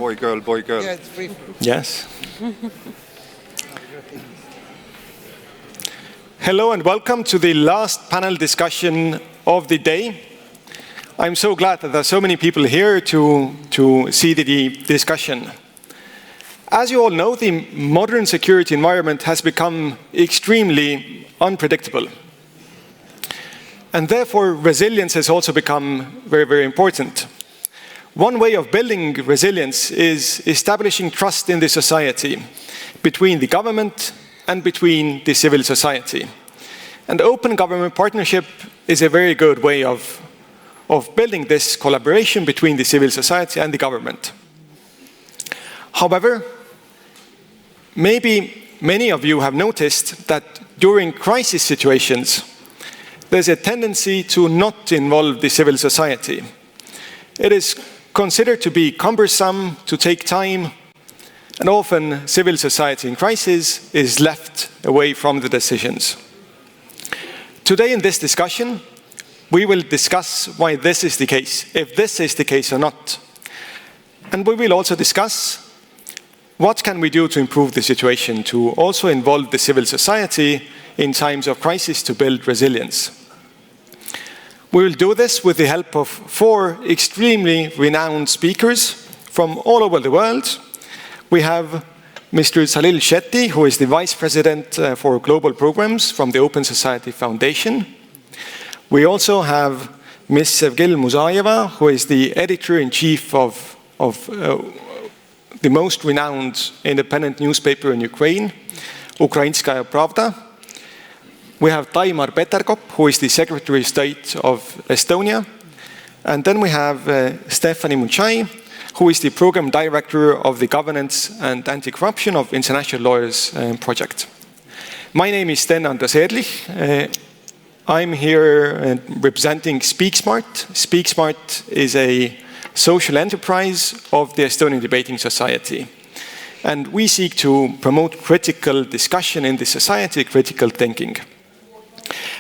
boy, girl, boy, girl. Yeah, it's free. Yes. Hello and welcome to the last panel discussion of the day. I'm so glad that there are so many people here to see the discussion. As you all know, the modern security environment has become extremely unpredictable. And therefore, resilience has also become very, very important. One way of building resilience is establishing trust in the society, between the government and between the civil society. And open government partnership is a very good way of building this collaboration between the civil society and the government. However, maybe many of you have noticed that during crisis situations, there's a tendency to not involve the civil society. It is considered to be cumbersome, to take time, and often civil society in crisis is left away from the decisions. Today in this discussion, we will discuss why this is the case, if this is the case or not. And we will also discuss what can we do to improve the situation, to also involve the civil society in times of crisis to build resilience. We will do this with the help of 4 extremely renowned speakers from all over the world. We have Mr. Salil Shetty, who is the Vice President for Global Programs from the Open Society Foundation. We also have Ms. Sevgil Muzayeva, who is the Editor-in-Chief of the most renowned independent newspaper in Ukraine, Ukrainskaya Pravda. We have Taimar Peterkop, who is the Secretary of State of Estonia. And then we have Stephanie Muchai, who is the Program Director of the Governance and Anti-Corruption of International Lawyers Project. My name is Sten Andres Ehrlich. I'm here representing SpeakSmart. SpeakSmart is a social enterprise of the Estonian Debating Society. And we seek to promote critical discussion in the society, critical thinking.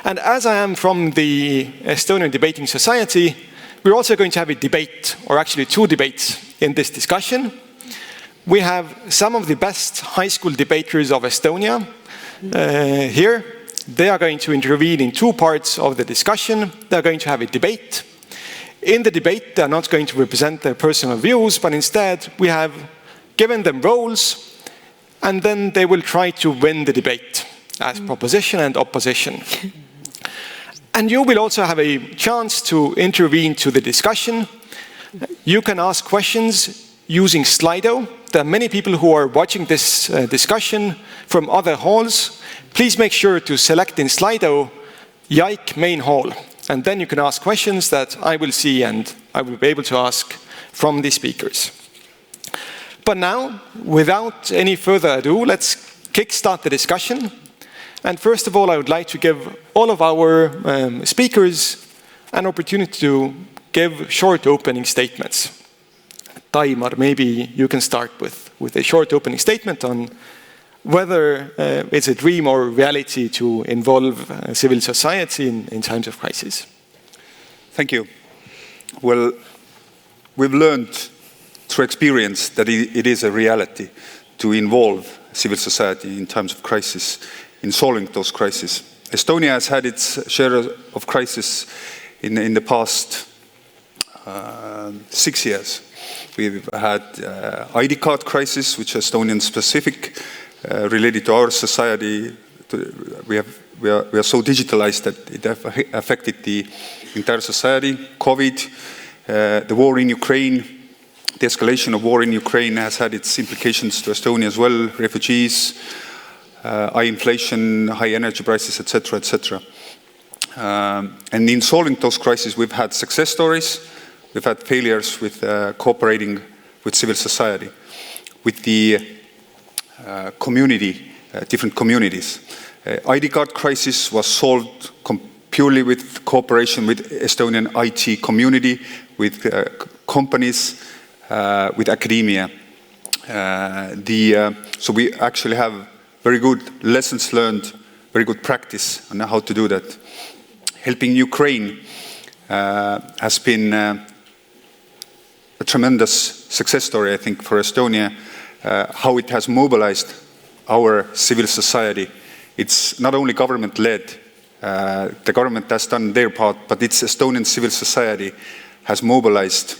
And as I am from the Estonian Debating Society, we're also going to have a debate, or actually 2 debates in this discussion. We have some of the best high school debaters of Estonia here. They are going to intervene in 2 parts of the discussion. They're going to have a debate. In the debate, they're not going to represent their personal views, but instead we have given them roles, and then they will try to win the debate as proposition and opposition. And you will also have a chance to intervene to the discussion. You can ask questions using Slido. There are many people who are watching this discussion from other halls. Please make sure to select in Slido YAIK main hall. And then you can ask questions that I will see and I will be able to ask from the speakers. But now, without any further ado, let's kickstart the discussion. And first of all, I would like to give all of our speakers an opportunity to give short opening statements. Taimar, maybe you can start with a short opening statement on whether it's a dream or reality to involve civil society in times of crisis. Thank you. Well, we've learned through experience that it is a reality to involve civil society in times of crisis, in solving those crises. Estonia has had its share of crisis in the past 6 years. We've had ID card crisis, which is Estonian specific, related to our society. We are so digitalized that it affected the entire society. COVID, the war in Ukraine, the escalation of war in Ukraine has had its implications to Estonia as well, refugees, high inflation, high energy prices, etc., etc. And in solving those crises, we've had success stories, we've had failures with cooperating with civil society, with the community, different communities. ID card crisis was solved purely with cooperation with Estonian IT community, with companies, with academia. So we actually have very good lessons learned, very good practice on how to do that. Helping Ukraine has been a tremendous success story, I think, for Estonia, how it has mobilized our civil society. It's not only government-led, the government has done their part, but it's Estonian civil society has mobilized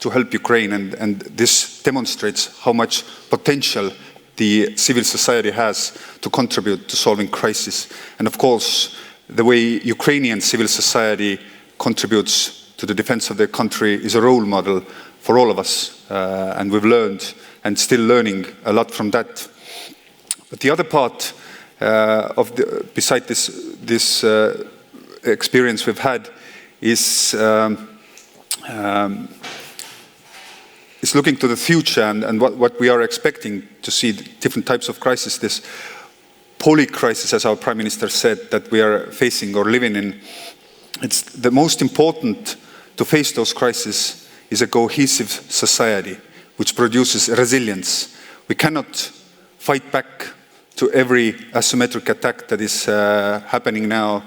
to help Ukraine, and this demonstrates how much potential the civil society has to contribute to solving crisis. And of course, the way Ukrainian civil society contributes to the defense of their country is a role model for all of us, and we've learned and still learning a lot from that. But the other part beside this experience we've had is looking to the future and what we are expecting to see, different types of crises. This poly-crisis, as our Prime Minister said, that we are facing or living in, it's the most important to face those crises is a cohesive society which produces resilience. We cannot fight back to every asymmetric attack that is happening now,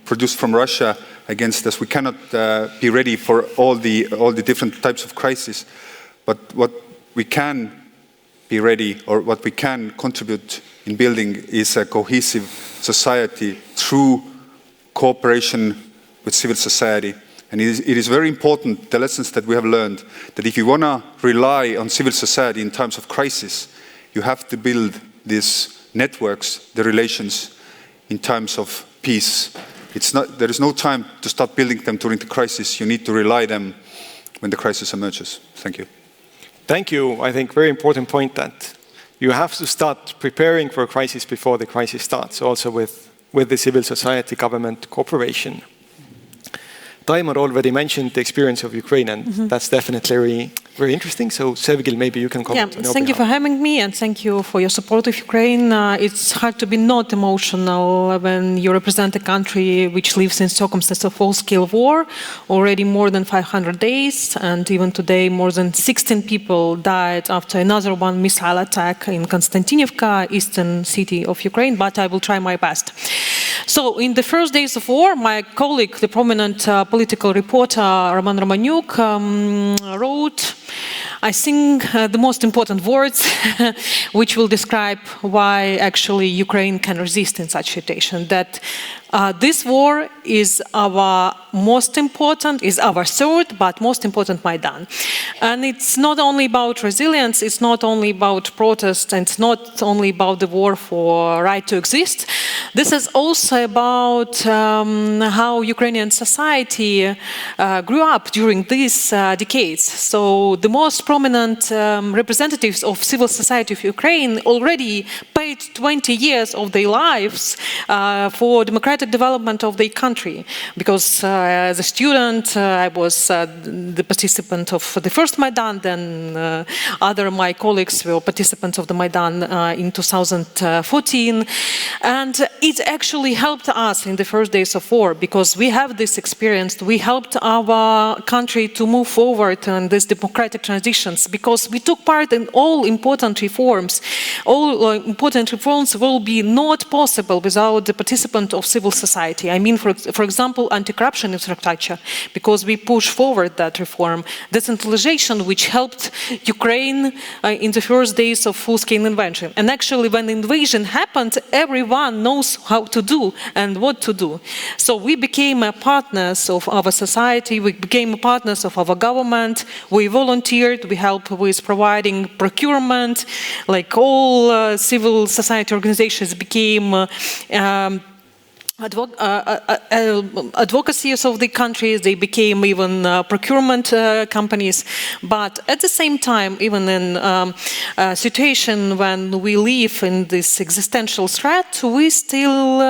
produced from Russia against us. We cannot be ready for all the different types of crises. But what we can be ready, or what we can contribute in building, is a cohesive society through cooperation with civil society. And it is very important, the lessons that we have learned, that if you want to rely on civil society in times of crisis, you have to build these networks, the relations, in times of peace. There is no time to start building them during the crisis. You need to rely them when the crisis emerges. Thank you. Thank you. I think very important point that you have to start preparing for a crisis before the crisis starts, also with the civil society government cooperation. Taimar already mentioned the experience of Ukraine, and that's definitely very, very interesting. So, Sevgil, maybe you can comment. Yeah, thank you for having me, and thank you for your support of Ukraine. It's hard to be not emotional when you represent a country which lives in circumstances of full-scale war, already more than 500 days, and even today more than 16 people died after another one missile attack in Konstantinivka, eastern city of Ukraine, but I will try my best. So, in the first days of war, my colleague, the prominent political reporter Roman Romaniuk, wrote, I think, the most important words which will describe why actually Ukraine can resist in such situation, that this war is our third, but most important Maidan. And it's not only about resilience, it's not only about protest, and it's not only about the war for right to exist. This is also about how Ukrainian society grew up during these decades. So the most prominent representatives of civil society of Ukraine already paid 20 years of their lives for democratic development of the country. Because as a student, I was the participant of the first Maidan, then other my colleagues were participants of the Maidan in 2014. And it actually helped us in the first days of war, because we have this experience. We helped our country to move forward in these democratic transitions, because we took part in all important reforms. All important reforms will be not possible without the participant of civil society. I mean, for example, anti-corruption infrastructure, because we push forward that reform. Decentralization, which helped Ukraine in the first days of full-scale invasion. And actually, when the invasion happened, everyone knows how to do and what to do. So we became partners of our society, we became partners of our government, we volunteered, we helped with providing procurement, like all civil society organizations became advocacies of the countries, they became even procurement companies. But at the same time, even in a situation when we live in this existential threat, we still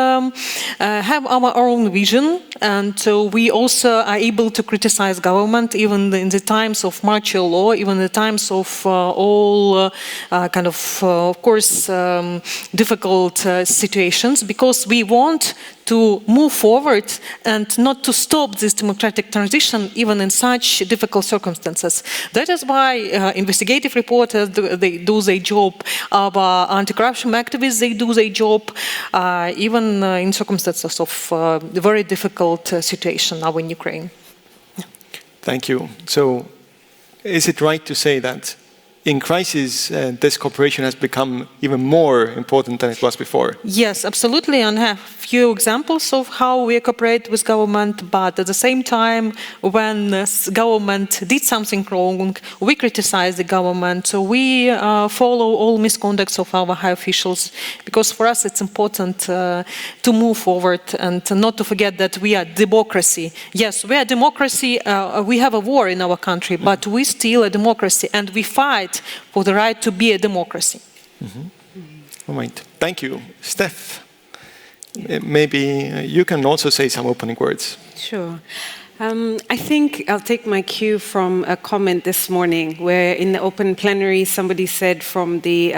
have our own vision, and we also are able to criticize government even in the times of martial law, even in the times of all of course, difficult situations, because we want to move forward and not to stop this democratic transition even in such difficult circumstances. That is why investigative reporters, they do their job, our anti-corruption activists, they do their job, even in circumstances of very difficult situation now in Ukraine. Thank you. So, is it right to say that in crisis, this cooperation has become even more important than it was before? Yes, absolutely, and I have a few examples of how we cooperate with government, but at the same time, when government did something wrong, we criticize the government, so we follow all misconducts of our high officials, because for us it's important to move forward and not to forget that we are democracy. Yes, we are democracy, we have a war in our country, but we still a democracy, and we fight for the right to be a democracy. All right. Thank you. Steph, maybe you can also say some opening words. Sure. I think I'll take my cue from a comment this morning where in the open plenary somebody said from the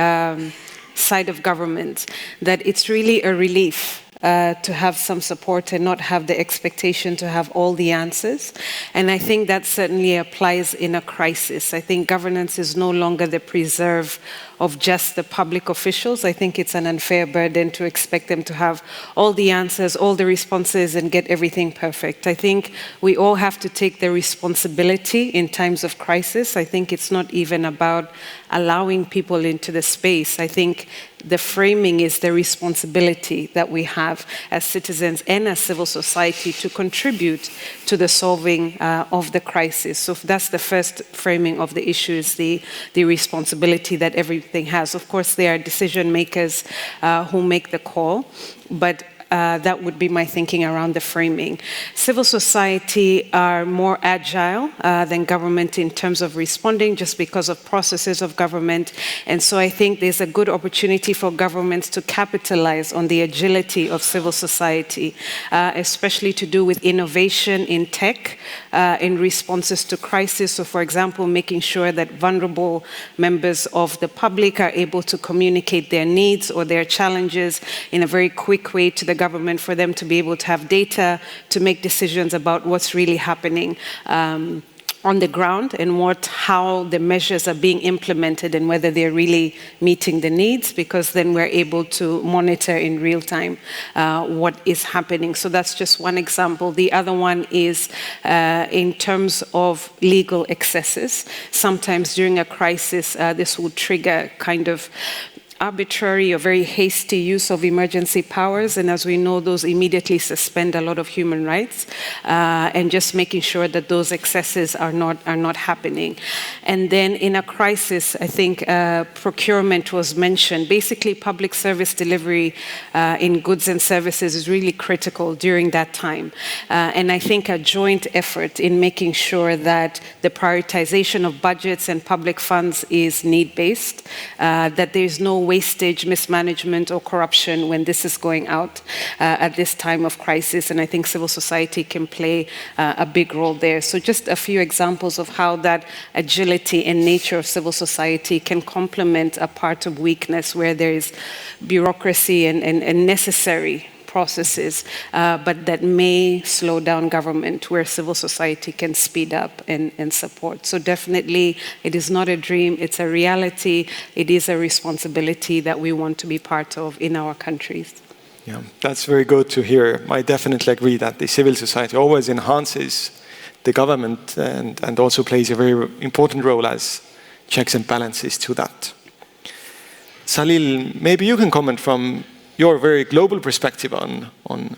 side of government that it's really a relief to have some support and not have the expectation to have all the answers. And I think that certainly applies in a crisis. I think governance is no longer the preserve of just the public officials. I think it's an unfair burden to expect them to have all the answers, all the responses, and get everything perfect. I think we all have to take the responsibility in times of crisis. I think it's not even about allowing people into the space. I think the framing is the responsibility that we have as citizens and as civil society to contribute to the solving of the crisis. So that's the first framing of the issue, is the responsibility that everything has. Of course, there are decision makers who make the call, but that would be my thinking around the framing. Civil society are more agile than government in terms of responding just because of processes of government. And so I think there's a good opportunity for governments to capitalize on the agility of civil society, especially to do with innovation in tech, in responses to crisis. So for example, making sure that vulnerable members of the public are able to communicate their needs or their challenges in a very quick way to the government, for them to be able to have data to make decisions about what's really happening on the ground and how the measures are being implemented and whether they're really meeting the needs, because then we're able to monitor in real time what is happening. So that's just one example. The other one is in terms of legal excesses. Sometimes during a crisis, this would trigger kind of arbitrary or very hasty use of emergency powers, and as we know, those immediately suspend a lot of human rights, and just making sure that those excesses are not happening. And then in a crisis, I think procurement was mentioned. Basically, public service delivery in goods and services is really critical during that time. And I think a joint effort in making sure that the prioritization of budgets and public funds is need-based, that there's no wastage, mismanagement, or corruption when this is going out at this time of crisis. And I think civil society can play a big role there. So just a few examples of how that agility and nature of civil society can complement a part of weakness where there is bureaucracy and necessary processes, but that may slow down government, where civil society can speed up and support. So definitely, it is not a dream, it's a reality. It is a responsibility that we want to be part of in our countries. Yeah, that's very good to hear. I definitely agree that the civil society always enhances the government and also plays a very important role as checks and balances to that. Salil, maybe you can comment from your very global perspective on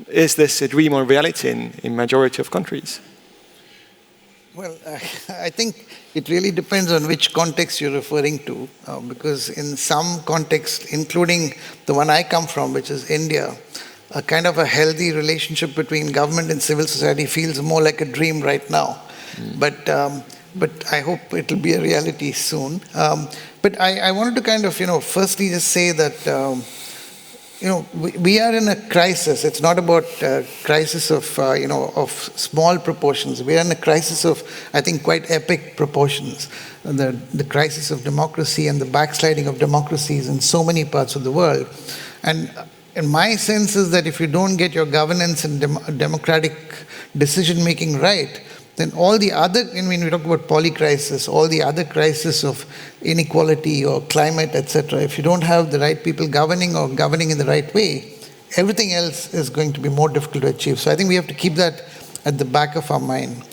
is this a dream or reality in majority of countries? Well, I think it really depends on which context you're referring to, because in some contexts, including the one I come from, which is India, a kind of a healthy relationship between government and civil society feels more like a dream right now. But I hope it'll be a reality soon. But I wanted to kind of, firstly just say that we are in a crisis. It's not about a crisis of, of small proportions. We are in a crisis of, I think, quite epic proportions. The crisis of democracy and the backsliding of democracies in so many parts of the world. And my sense is that if you don't get your governance and democratic decision-making right, then all the other, when we talk about polycrisis, all the other crises of inequality or climate, etc., if you don't have the right people governing or governing in the right way, everything else is going to be more difficult to achieve. So I think we have to keep that at the back of our mind.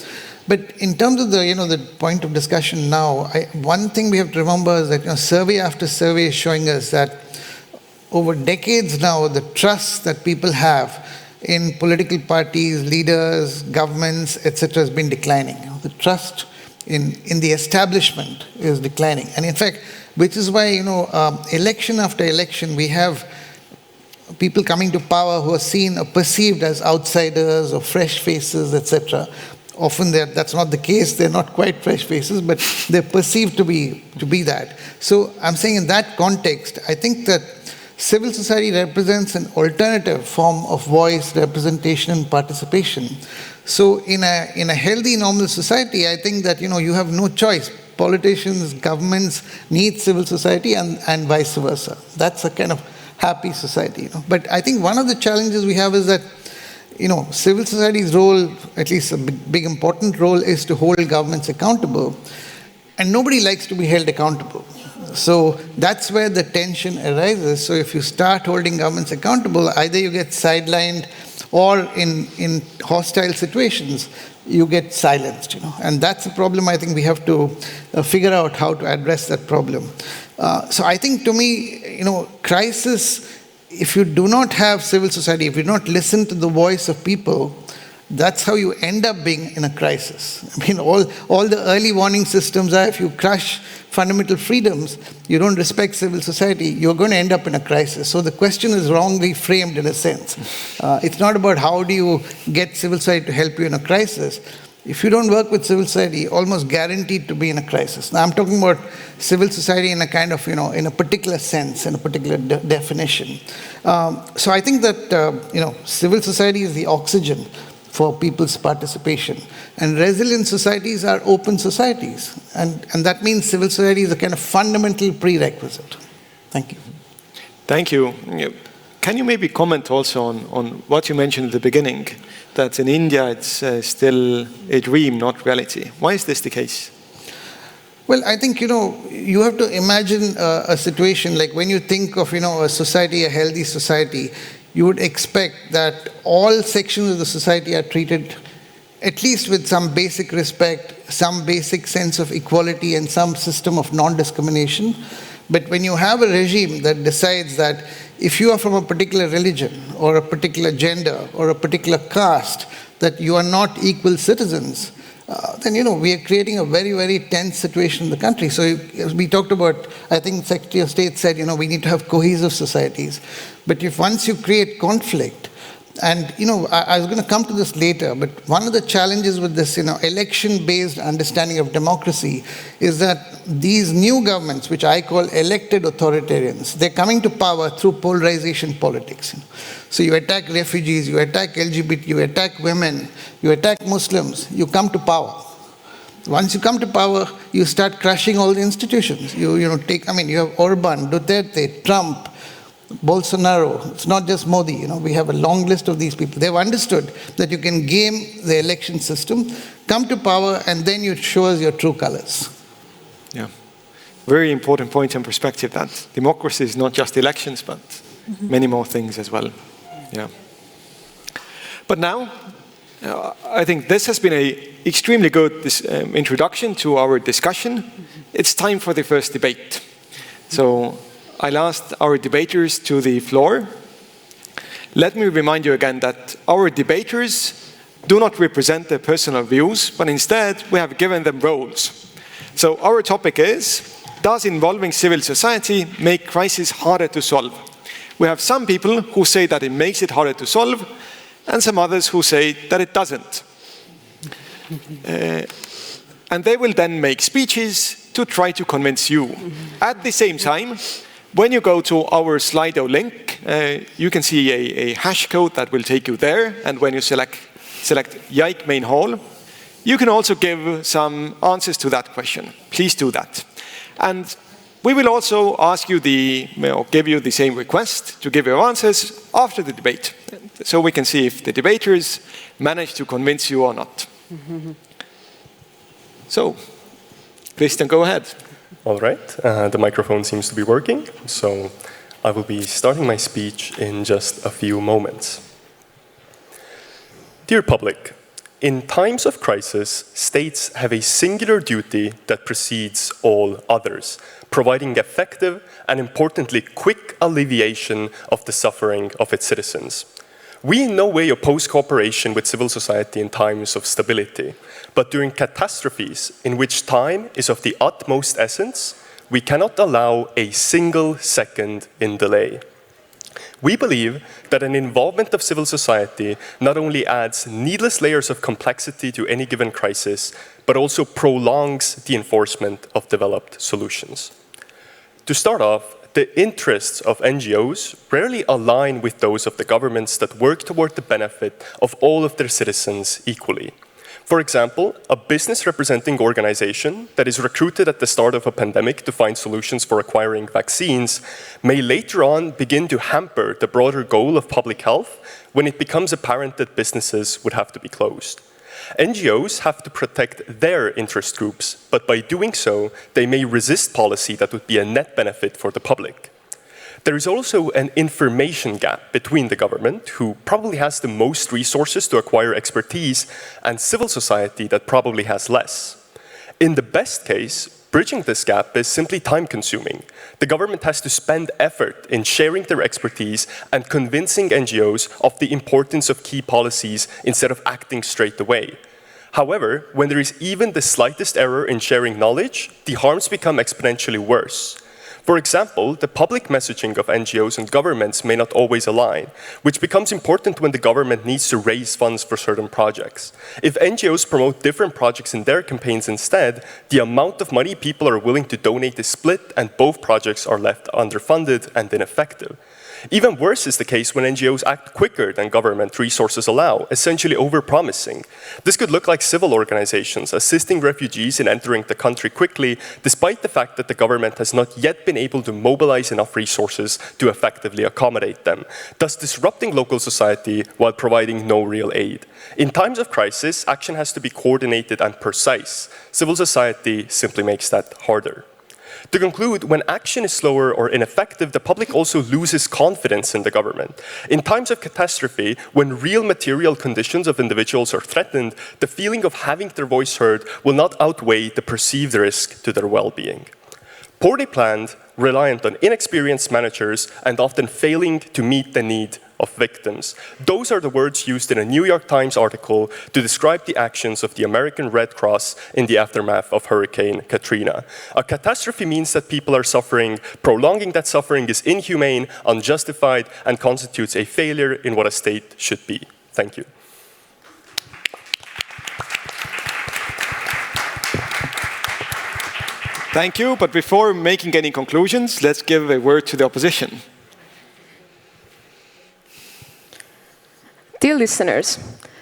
But in terms of the, the point of discussion now, one thing we have to remember is that survey after survey is showing us that over decades now, the trust that people have in political parties, leaders, governments, etc., has been declining. The trust in the establishment is declining. And in fact, which is why, election after election, we have people coming to power who are seen or perceived as outsiders or fresh faces, etc. Often that's not the case. They're not quite fresh faces, but they're perceived to be that. So I'm saying in that context, I think that civil society represents an alternative form of voice, representation, and participation. So in a healthy, normal society, I think that you have no choice. Politicians, governments need civil society and vice versa. That's a kind of happy society. But I think one of the challenges we have is that civil society's role, at least a big important role, is to hold governments accountable. And nobody likes to be held accountable. So that's where the tension arises. So if you start holding governments accountable, either you get sidelined or in hostile situations, you get silenced. And that's a problem I think we have to figure out how to address that problem. So I think to me, crisis, if you do not have civil society, if you do not listen to the voice of people, that's how you end up being in a crisis. I mean, all the early warning systems are if you crush fundamental freedoms, you don't respect civil society, you're going to end up in a crisis. So the question is wrongly framed in a sense. It's not about how do you get civil society to help you in a crisis. If you don't work with civil society, you're almost guaranteed to be in a crisis. Now I'm talking about civil society in a kind of, in a particular sense, in a particular definition. So I think that, civil society is the oxygen for people's participation. And resilient societies are open societies. And that means civil society is a kind of fundamental prerequisite. Thank you. Thank you. Can you maybe comment also on what you mentioned at the beginning, that in India it's still a dream, not reality? Why is this the case? Well, I think, you have to imagine a situation like when you think of, a society, a healthy society, you would expect that all sections of the society are treated at least with some basic respect, some basic sense of equality, and some system of non-discrimination. But when you have a regime that decides that if you are from a particular religion or a particular gender or a particular caste, that you are not equal citizens, then, we are creating a very, very tense situation in the country. So as we talked about, I think Secretary of State said, we need to have cohesive societies. But if once you create conflict, and, I was going to come to this later, but one of the challenges with this, election-based understanding of democracy is that these new governments, which I call elected authoritarians, they're coming to power through polarization politics. So you attack refugees, you attack LGBT, you attack women, you attack Muslims, you come to power. Once you come to power, you start crushing all the institutions. You have Orban, Duterte, Trump, Bolsonaro. It's not just Modi. We have a long list of these people. They've understood that you can game the election system, come to power, and then you show us your true colors. Yeah, very important point and perspective that democracy is not just elections, but many more things as well. Yeah. But now, I think this has been an extremely good introduction to our discussion. It's time for the first debate. So I'll ask our debaters to the floor. Let me remind you again that our debaters do not represent their personal views, but instead we have given them roles. So our topic is, does involving civil society make crisis harder to solve? We have some people who say that it makes it harder to solve, and some others who say that it doesn't. And they will then make speeches to try to convince you. At the same time, when you go to our Slido link, you can see a hash code that will take you there. And when you select YIKE Main Hall, you can also give some answers to that question. Please do that. And we will also ask you give you the same request to give your answers after the debate, so we can see if the debaters manage to convince you or not. So, Christian, go ahead. All right, the microphone seems to be working, so I will be starting my speech in just a few moments. Dear public, in times of crisis, states have a singular duty that precedes all others, providing effective and, importantly, quick alleviation of the suffering of its citizens. We in no way oppose cooperation with civil society in times of stability, but during catastrophes in which time is of the utmost essence, we cannot allow a single second in delay. We believe that an involvement of civil society not only adds needless layers of complexity to any given crisis, but also prolongs the enforcement of developed solutions. To start off, the interests of NGOs rarely align with those of the governments that work toward the benefit of all of their citizens equally. For example, a business representing organization that is recruited at the start of a pandemic to find solutions for acquiring vaccines may later on begin to hamper the broader goal of public health when it becomes apparent that businesses would have to be closed. NGOs have to protect their interest groups, but by doing so, they may resist policy that would be a net benefit for the public. There is also an information gap between the government, who probably has the most resources to acquire expertise, and civil society that probably has less. In the best case, bridging this gap is simply time-consuming. The government has to spend effort in sharing their expertise and convincing NGOs of the importance of key policies instead of acting straight away. However, when there is even the slightest error in sharing knowledge, the harms become exponentially worse. For example, the public messaging of NGOs and governments may not always align, which becomes important when the government needs to raise funds for certain projects. If NGOs promote different projects in their campaigns instead, the amount of money people are willing to donate is split and both projects are left underfunded and ineffective. Even worse is the case when NGOs act quicker than government resources allow, essentially overpromising. This could look like civil organizations assisting refugees in entering the country quickly, despite the fact that the government has not yet been able to mobilize enough resources to effectively accommodate them, thus disrupting local society while providing no real aid. In times of crisis, action has to be coordinated and precise. Civil society simply makes that harder. To conclude, when action is slower or ineffective, the public also loses confidence in the government. In times of catastrophe, when real material conditions of individuals are threatened, the feeling of having their voice heard will not outweigh the perceived risk to their well-being. Poorly planned, reliant on inexperienced managers, and often failing to meet the need of victims. Those are the words used in a New York Times article to describe the actions of the American Red Cross in the aftermath of Hurricane Katrina. A catastrophe means that people are suffering. Prolonging that suffering is inhumane, unjustified, and constitutes a failure in what a state should be. Thank you. Thank you, but before making any conclusions, let's give a word to the opposition. Dear listeners,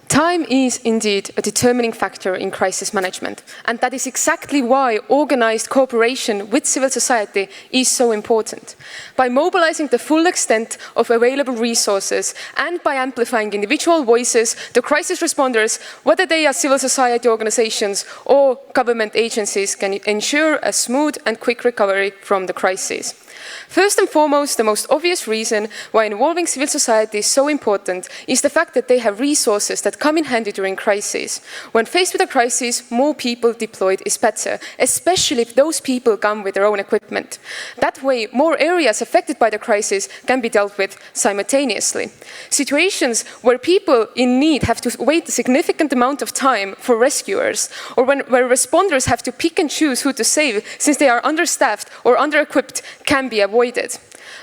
time is indeed a determining factor in crisis management, and that is exactly why organized cooperation with civil society is so important. By mobilizing the full extent of available resources and by amplifying individual voices, the crisis responders, whether they are civil society organizations or government agencies, can ensure a smooth and quick recovery from the crisis. First and foremost, the most obvious reason why involving civil society is so important is the fact that they have resources that come in handy during crises. When faced with a crisis, more people deployed is better, especially if those people come with their own equipment. That way, more areas affected by the crisis can be dealt with simultaneously. Situations where people in need have to wait a significant amount of time for rescuers, or where responders have to pick and choose who to save since they are understaffed or under-equipped, can be avoided.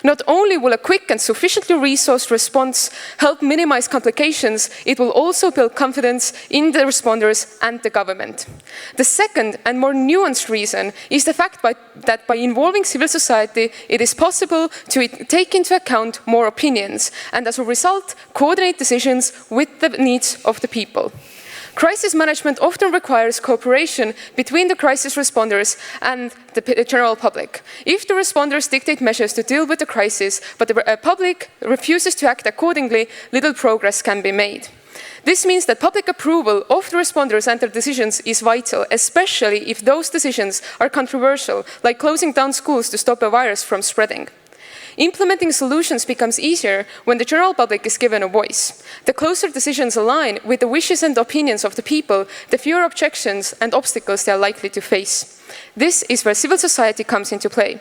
Not only will a quick and sufficiently resourced response help minimize complications, it will also build confidence in the responders and the government. The second and more nuanced reason is the fact that by involving civil society, it is possible to take into account more opinions and as a result, coordinate decisions with the needs of the people. Crisis management often requires cooperation between the crisis responders and the general public. If the responders dictate measures to deal with the crisis, but the public refuses to act accordingly, little progress can be made. This means that public approval of the responders and their decisions is vital, especially if those decisions are controversial, like closing down schools to stop a virus from spreading. Implementing solutions becomes easier when the general public is given a voice. The closer decisions align with the wishes and opinions of the people, the fewer objections and obstacles they are likely to face. This is where civil society comes into play.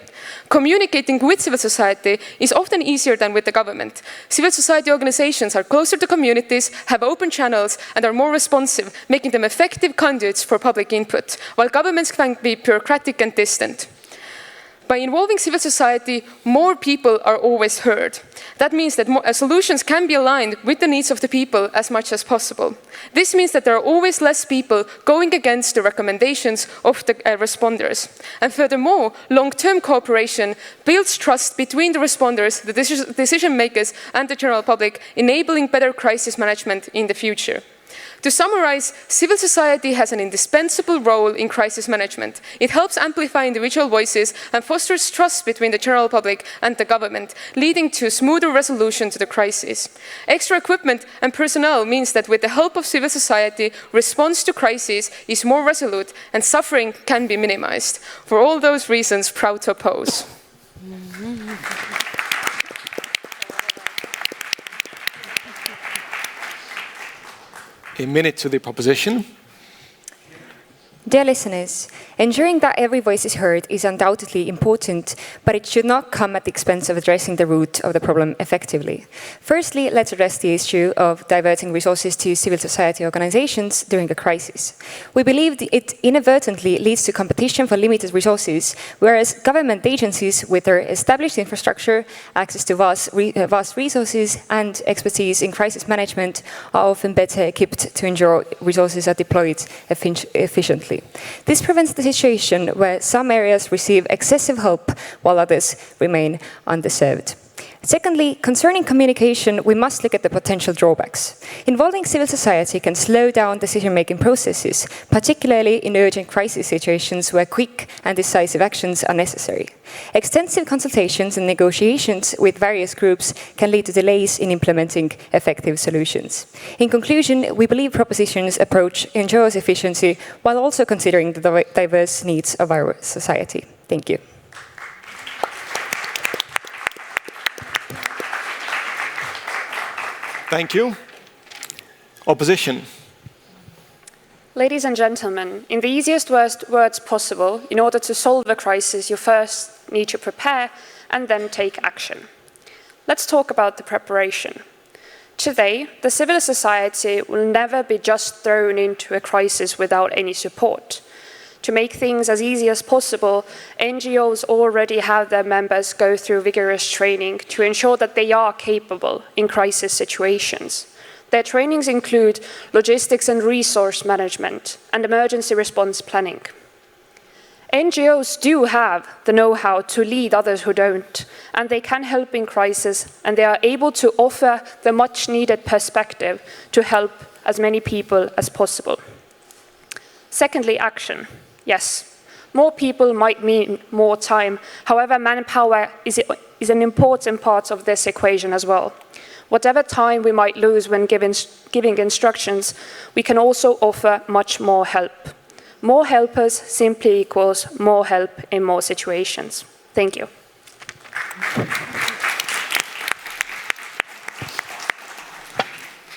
Communicating with civil society is often easier than with the government. Civil society organizations are closer to communities, have open channels, and are more responsive, making them effective conduits for public input, while governments can be bureaucratic and distant. By involving civil society, more people are always heard. That means that solutions can be aligned with the needs of the people as much as possible. This means that there are always less people going against the recommendations of the responders. And furthermore, long-term cooperation builds trust between the responders, the decision makers, and the general public, enabling better crisis management in the future. To summarize, civil society has an indispensable role in crisis management. It helps amplify individual voices and fosters trust between the general public and the government, leading to smoother resolution to the crisis. Extra equipment and personnel means that with the help of civil society, response to crises is more resolute and suffering can be minimized. For all those reasons, proud to oppose. A minute to the proposition. Dear listeners, ensuring that every voice is heard is undoubtedly important, but it should not come at the expense of addressing the root of the problem effectively. Firstly, let's address the issue of diverting resources to civil society organizations during a crisis. We believe it inadvertently leads to competition for limited resources, whereas government agencies with their established infrastructure, access to vast resources and expertise in crisis management are often better equipped to ensure resources are deployed efficiently. This prevents the situation where some areas receive excessive help while others remain underserved. Secondly, concerning communication, we must look at the potential drawbacks. Involving civil society can slow down decision-making processes, particularly in urgent crisis situations where quick and decisive actions are necessary. Extensive consultations and negotiations with various groups can lead to delays in implementing effective solutions. In conclusion, we believe proposition's approach ensures efficiency while also considering the diverse needs of our society. Thank you. Thank you. Opposition. Ladies and gentlemen, in the easiest words possible, in order to solve a crisis, you first need to prepare and then take action. Let's talk about the preparation. Today, the civil society will never be just thrown into a crisis without any support. To make things as easy as possible, NGOs already have their members go through vigorous training to ensure that they are capable in crisis situations. Their trainings include logistics and resource management and emergency response planning. NGOs do have the know-how to lead others who don't, and they can help in crisis, and they are able to offer the much-needed perspective to help as many people as possible. Secondly, action. Yes, more people might mean more time. However, manpower is an important part of this equation as well. Whatever time we might lose when giving instructions, we can also offer much more help. More helpers simply equals more help in more situations. Thank you.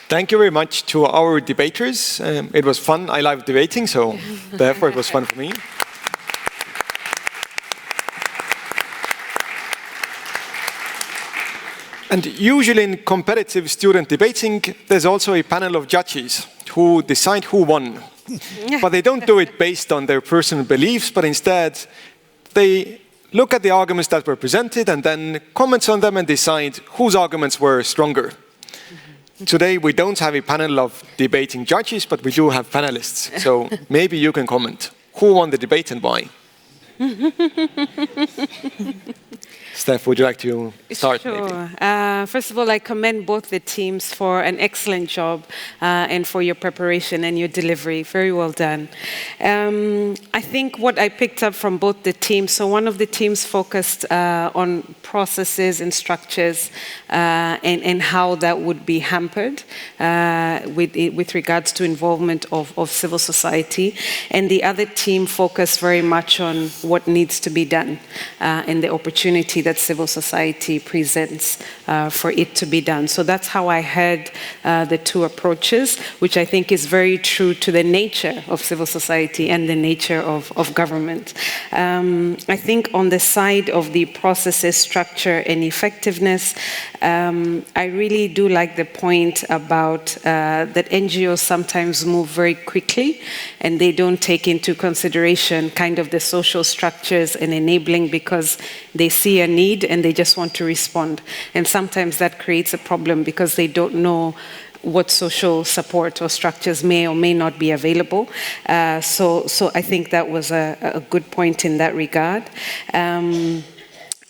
Thank you very much to our debaters. It was fun. I love debating, so therefore it was fun for me. And usually in competitive student debating, there's also a panel of judges who decide who won. But they don't do it based on their personal beliefs, but instead they look at the arguments that were presented and then comment on them and decide whose arguments were stronger. Today we don't have a panel of debating judges, but we do have panelists. So maybe you can comment. Who won the debate and why? Steph, would you like to start? Sure. First of all, I commend both the teams for an excellent job and for your preparation and your delivery. Very well done. I think what I picked up from both the teams, so one of the teams focused on processes and structures and how that would be hampered with regards to involvement of civil society. And the other team focused very much on what needs to be done and the opportunity that civil society presents for it to be done. So that's how I had the two approaches, which I think is very true to the nature of civil society and the nature of government. I think on the side of the processes, structure, and effectiveness, I really do like the point about that NGOs sometimes move very quickly and they don't take into consideration kind of the social structures and enabling because they see a need and they just want to respond. And sometimes that creates a problem because they don't know what social support or structures may or may not be available. So I think that was a good point in that regard.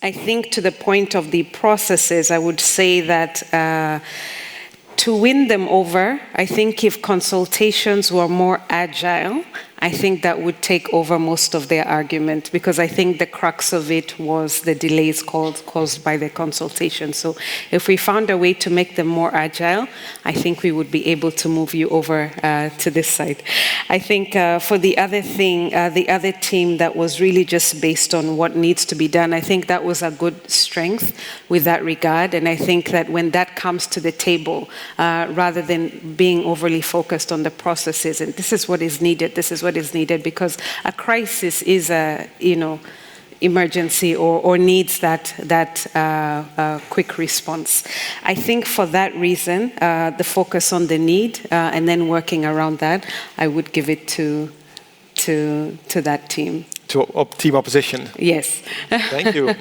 I think to the point of the processes, I would say that to win them over, I think if consultations were more agile, I think that would take over most of their argument, because I think the crux of it was the delays caused by the consultation. So if we found a way to make them more agile, I think we would be able to move you over to this side. I think for the other thing, the other team that was really just based on what needs to be done, I think that was a good strength with that regard. And I think that when that comes to the table, rather than being overly focused on the processes, and this is what is needed, this is what is needed, because a crisis is a, emergency or needs that quick response. I think for that reason, the focus on the need and then working around that, I would give it to that team. To team opposition? Yes. Thank you.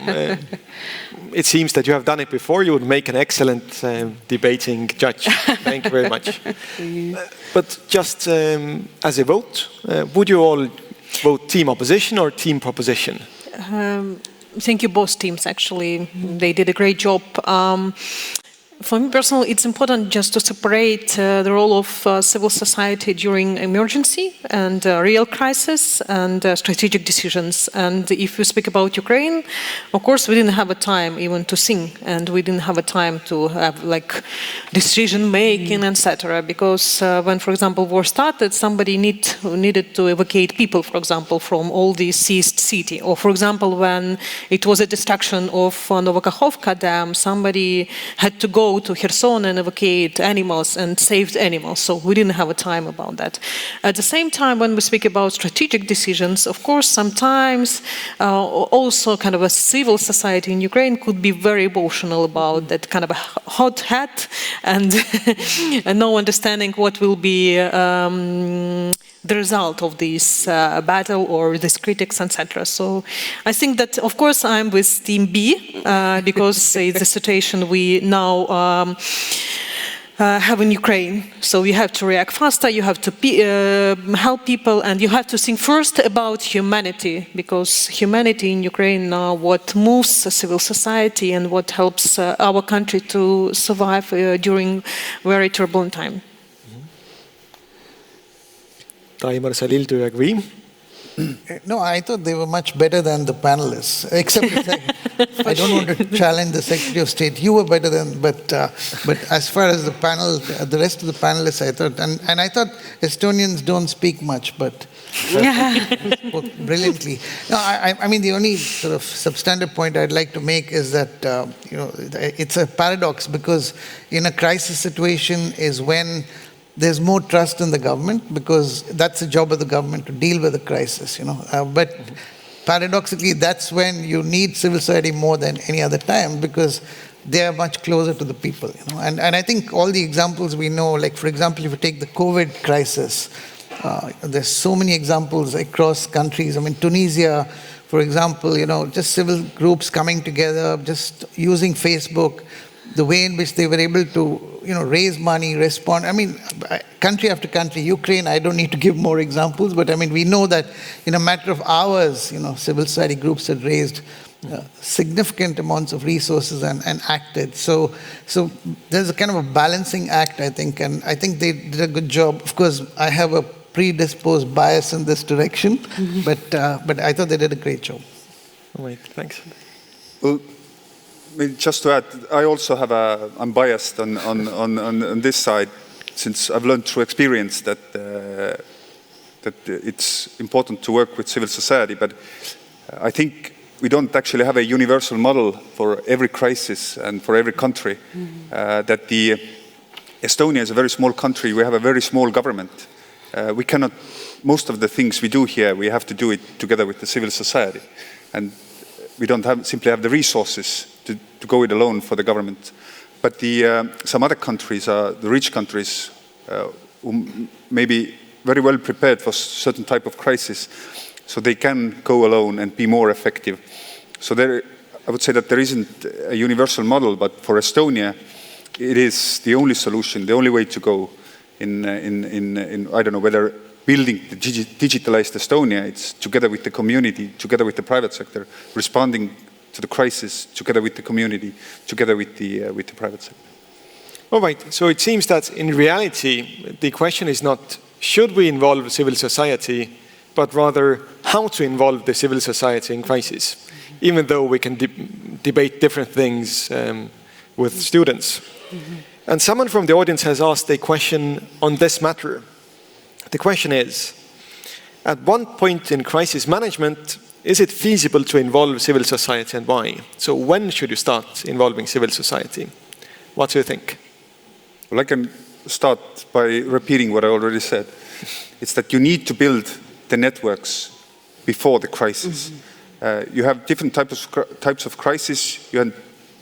It seems that you have done it before. You would make an excellent debating judge. Thank you very much. But just as a vote, would you all vote team opposition or team proposition? Thank you, both teams, actually. They did a great job. For me personally, it's important just to separate the role of civil society during emergency and real crisis and strategic decisions. And if we speak about Ukraine, of course, we didn't have a time even to sing, and we didn't have a time to have decision making, etc. Because when, for example, war started, somebody needed to evacuate people, for example, from all the seized city. Or, for example, when it was a destruction of Novokakhovka Dam, somebody had to go to Kherson and evacuate animals and saved animals. So we didn't have a time about that. At the same time, when we speak about strategic decisions, of course, sometimes also kind of a civil society in Ukraine could be very emotional about that kind of a hot hat and, and no understanding what will be the result of this battle or this critics, etc. So I think that, of course, I'm with Team B because it's a situation we now have in Ukraine. So you have to react faster, you have to help people, and you have to think first about humanity, because humanity in Ukraine now what moves civil society and what helps our country to survive during very turbulent time. Taimar Salil, do you agree? No, I thought they were much better than the panelists, except I don't want to challenge the Secretary of State. You were better than, but as far as the panel, the rest of the panelists, I thought, and I thought Estonians don't speak much, but spoke brilliantly. No, I mean, the only sort of substantive point I'd like to make is that, it's a paradox, because in a crisis situation is when there's more trust in the government, because that's the job of the government to deal with the crisis, But paradoxically, that's when you need civil society more than any other time, because they are much closer to the people, And I think all the examples we know, like for example, if you take the COVID crisis, there's so many examples across countries. I mean, Tunisia, for example, just civil groups coming together, just using Facebook, the way in which they were able to, raise money, respond. I mean, country after country, Ukraine, I don't need to give more examples, but I mean, we know that in a matter of hours, civil society groups had raised significant amounts of resources and acted. So there's a kind of a balancing act, I think, and I think they did a good job. Of course, I have a predisposed bias in this direction, but I thought they did a great job. All right, thanks. Well, just to add, I also I'm biased on this side, since I've learned through experience that it's important to work with civil society. But I think we don't actually have a universal model for every crisis and for every country. That Estonia is a very small country. We have a very small government. We cannot, most of the things we do here, we have to do it together with the civil society. And we don't simply have the resources to go it alone for the government. But some other countries, the rich countries, who may be very well prepared for certain type of crisis, so they can go alone and be more effective. So I would say that there isn't a universal model, but for Estonia, it is the only solution, the only way to go in I don't know, whether building the digitalized Estonia, it's together with the community, together with the private sector, responding to the crisis, together with the community, together with the private sector. All right, so it seems that in reality, the question is not should we involve civil society, but rather how to involve the civil society in crisis, even though we can debate different things with students. And someone from the audience has asked a question on this matter. The question is, at what point in crisis management is it feasible to involve civil society and why? So when should you start involving civil society? What do you think? Well, I can start by repeating what I already said. It's that you need to build the networks before the crisis. You have different types of crisis. You have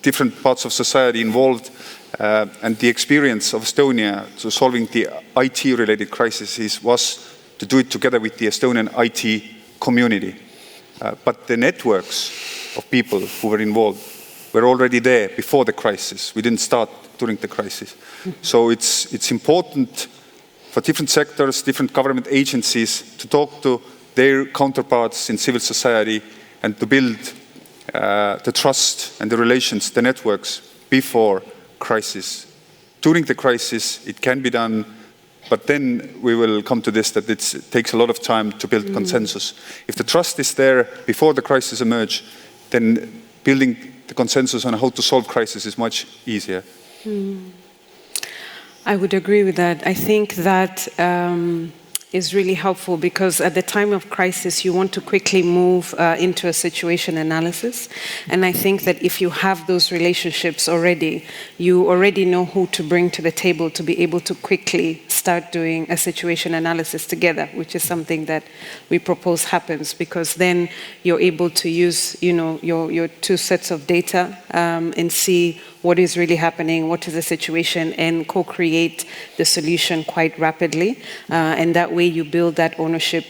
different parts of society involved. And the experience of Estonia to solving the IT-related crises was to do it together with the Estonian IT community. But the networks of people who were involved were already there before the crisis. We didn't start during the crisis. So it's important for different sectors, different government agencies to talk to their counterparts in civil society and to build the trust and the relations, the networks before crisis. During the crisis, it can be done, but then we will come to this, that it takes a lot of time to build consensus. If the trust is there before the crisis emerge, then building the consensus on how to solve crisis is much easier. I would agree with that. I think that is really helpful because at the time of crisis, you want to quickly move into a situation analysis. And I think that if you have those relationships already, you already know who to bring to the table to be able to quickly start doing a situation analysis together, which is something that we propose happens because then you're able to use, your two sets of data and see what is really happening, what is the situation, and co-create the solution quite rapidly. And that way you build that ownership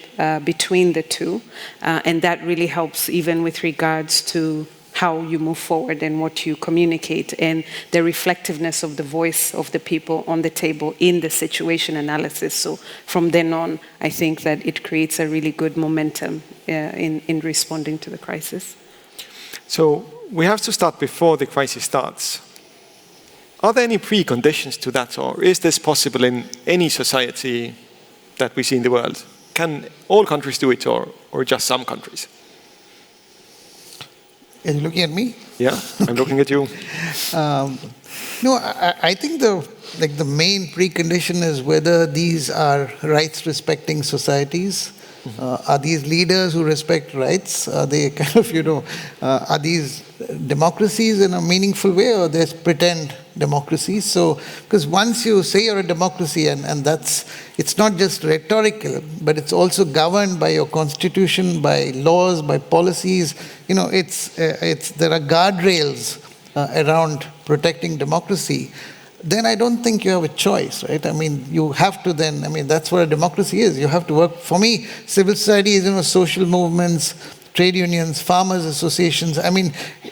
between the two. And that really helps even with regards to how you move forward and what you communicate and the reflectiveness of the voice of the people on the table in the situation analysis. So from then on, I think that it creates a really good momentum in responding to the crisis. So we have to start before the crisis starts. Are there any preconditions to that, or is this possible in any society that we see in the world? Can all countries do it, or just some countries? Are you looking at me? Yeah, I'm looking at you. No, I think the main precondition is whether these are rights-respecting societies. Are these leaders who respect rights? Are they kind of, are these democracies in a meaningful way, or they pretend democracies? So, because once you say you're a democracy, and it's not just rhetorical, but it's also governed by your constitution, by laws, by policies. There are guardrails around protecting democracy. Then I don't think you have a choice, right? I mean, you have to then, that's what a democracy is. You have to work. For me, civil society is, social movements, trade unions, farmers associations.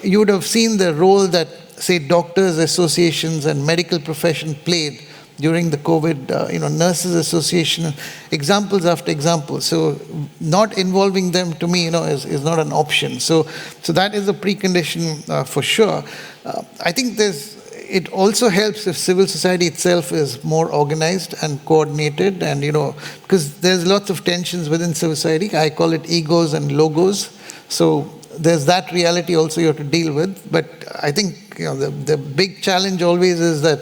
You would have seen the role that, say, doctors associations and medical profession played during the COVID, nurses association, examples after examples. So not involving them, to me, is not an option. So that is a precondition for sure. I think it also helps if civil society itself is more organized and coordinated, and because there's lots of tensions within civil society. I call it egos and logos. So there's that reality also you have to deal with. But I think the big challenge always is that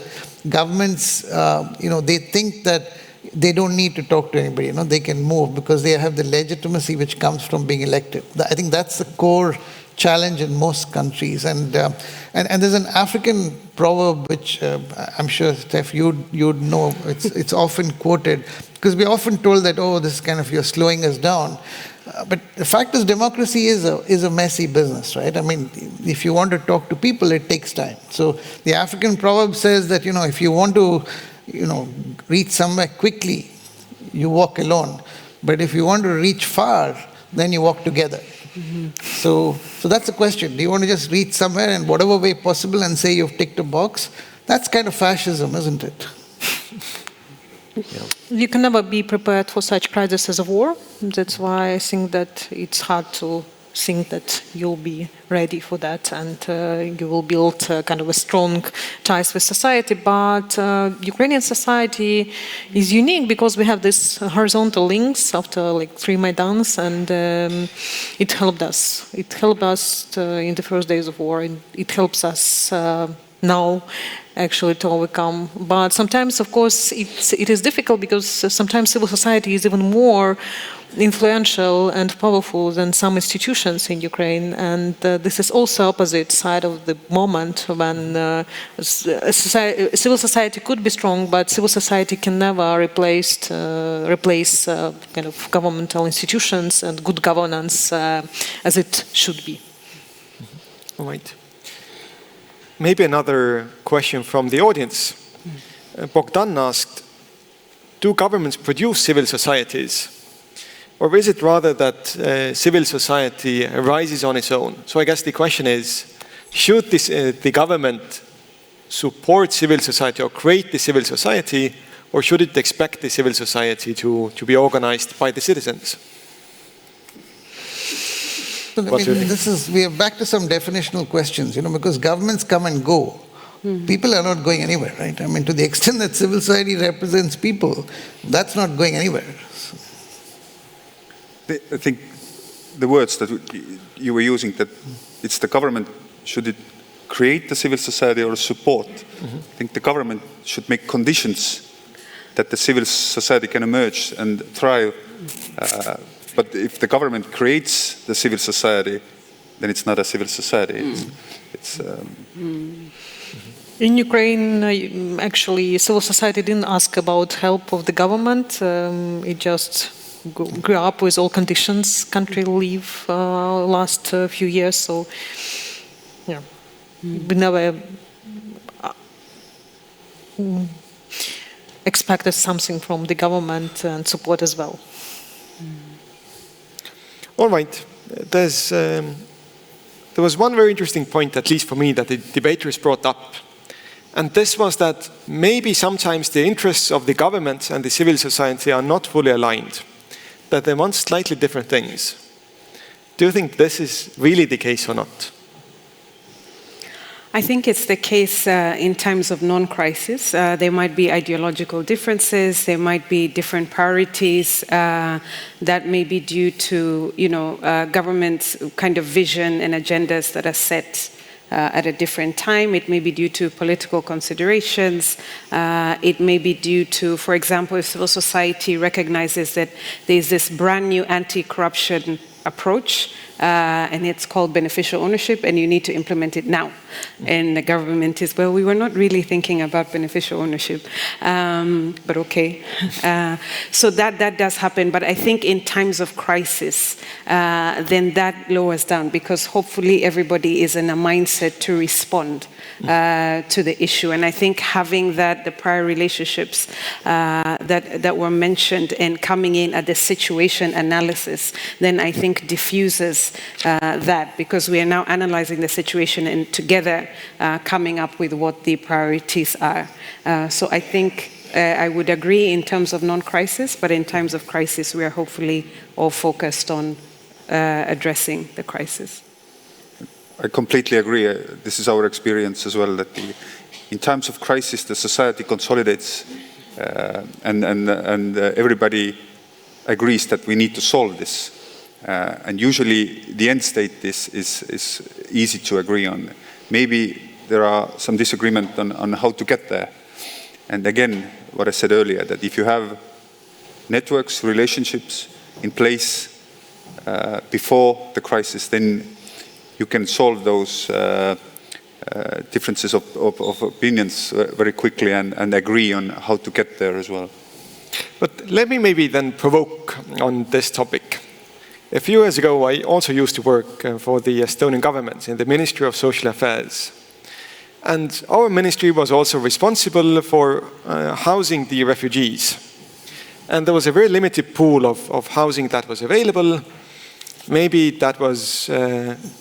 governments, they think that they don't need to talk to anybody. They can move because they have the legitimacy which comes from being elected. I think that's the core challenge in most countries. And there's an African proverb which I'm sure, Steph, you'd know. It's often quoted because we're often told that, oh, this is kind of, you're slowing us down. But the fact is, democracy is a messy business, right? I mean, if you want to talk to people, it takes time. So the African proverb says that, if you want to, reach somewhere quickly, you walk alone. But if you want to reach far, then you walk together. Mm-hmm. So that's the question. Do you want to just reach somewhere in whatever way possible and say you've ticked a box? That's kind of fascism, isn't it? Yeah. You can never be prepared for such crisis as a war. That's why I think that it's hard to think that you'll be ready for that and you will build kind of a strong ties with society. But Ukrainian society is unique because we have this horizontal links after like 3 Maidans, and it helped us. It helped us in the first days of war, and it helps us now actually to overcome. But sometimes, of course, it is difficult because sometimes civil society is even more influential and powerful than some institutions in Ukraine, and this is also opposite side of the moment when civil society could be strong, but civil society can never replace kind of governmental institutions and good governance as it should be. All right. Maybe another question from the audience. Bogdan asked, do governments produce civil societies? Or is it rather that civil society arises on its own? So I guess the question is, should the government support civil society or create the civil society, or should it expect the civil society to be organized by the citizens? I mean, we are back to some definitional questions, because governments come and go. People are not going anywhere, right? I mean, to the extent that civil society represents people, that's not going anywhere. I think the words that you were using, that it's the government, should it create the civil society or support? Mm-hmm. I think the government should make conditions that the civil society can emerge and thrive. But if the government creates the civil society, then it's not a civil society. In Ukraine, actually, civil society didn't ask about help of the government. It just grew up with all conditions country live last few years. So, yeah, we never expected something from the government and support as well. All right. There was one very interesting point, at least for me, that the debaters brought up. And this was that maybe sometimes the interests of the government and the civil society are not fully aligned, that they want slightly different things. Do you think this is really the case or not? I think it's the case in times of non-crisis. There might be ideological differences, there might be different priorities that may be due to, government's kind of vision and agendas that are set at a different time. It may be due to political considerations. It may be due to, for example, if civil society recognizes that there's this brand new anti-corruption approach, and it's called beneficial ownership, and you need to implement it now. And the government is, well, we were not really thinking about beneficial ownership, but okay. So that does happen, but I think in times of crisis, then that lowers down, because hopefully everybody is in a mindset to respond to the issue. And I think having the prior relationships that were mentioned and coming in at the situation analysis, then I think diffuses that, because we are now analyzing the situation and together coming up with what the priorities are. So I think I would agree in terms of non-crisis, but in times of crisis, we are hopefully all focused on addressing the crisis. I completely agree. This is our experience as well, that in times of crisis, the society consolidates and everybody agrees that we need to solve this. And usually the end state is easy to agree on. Maybe there are some disagreement on how to get there. And again, what I said earlier, that if you have networks, relationships in place before the crisis, then you can solve those differences of opinions very quickly and agree on how to get there as well. But let me maybe then provoke on this topic. A few years ago, I also used to work for the Estonian government in the Ministry of Social Affairs. And our ministry was also responsible for housing the refugees. And there was a very limited pool of housing that was available. Maybe that was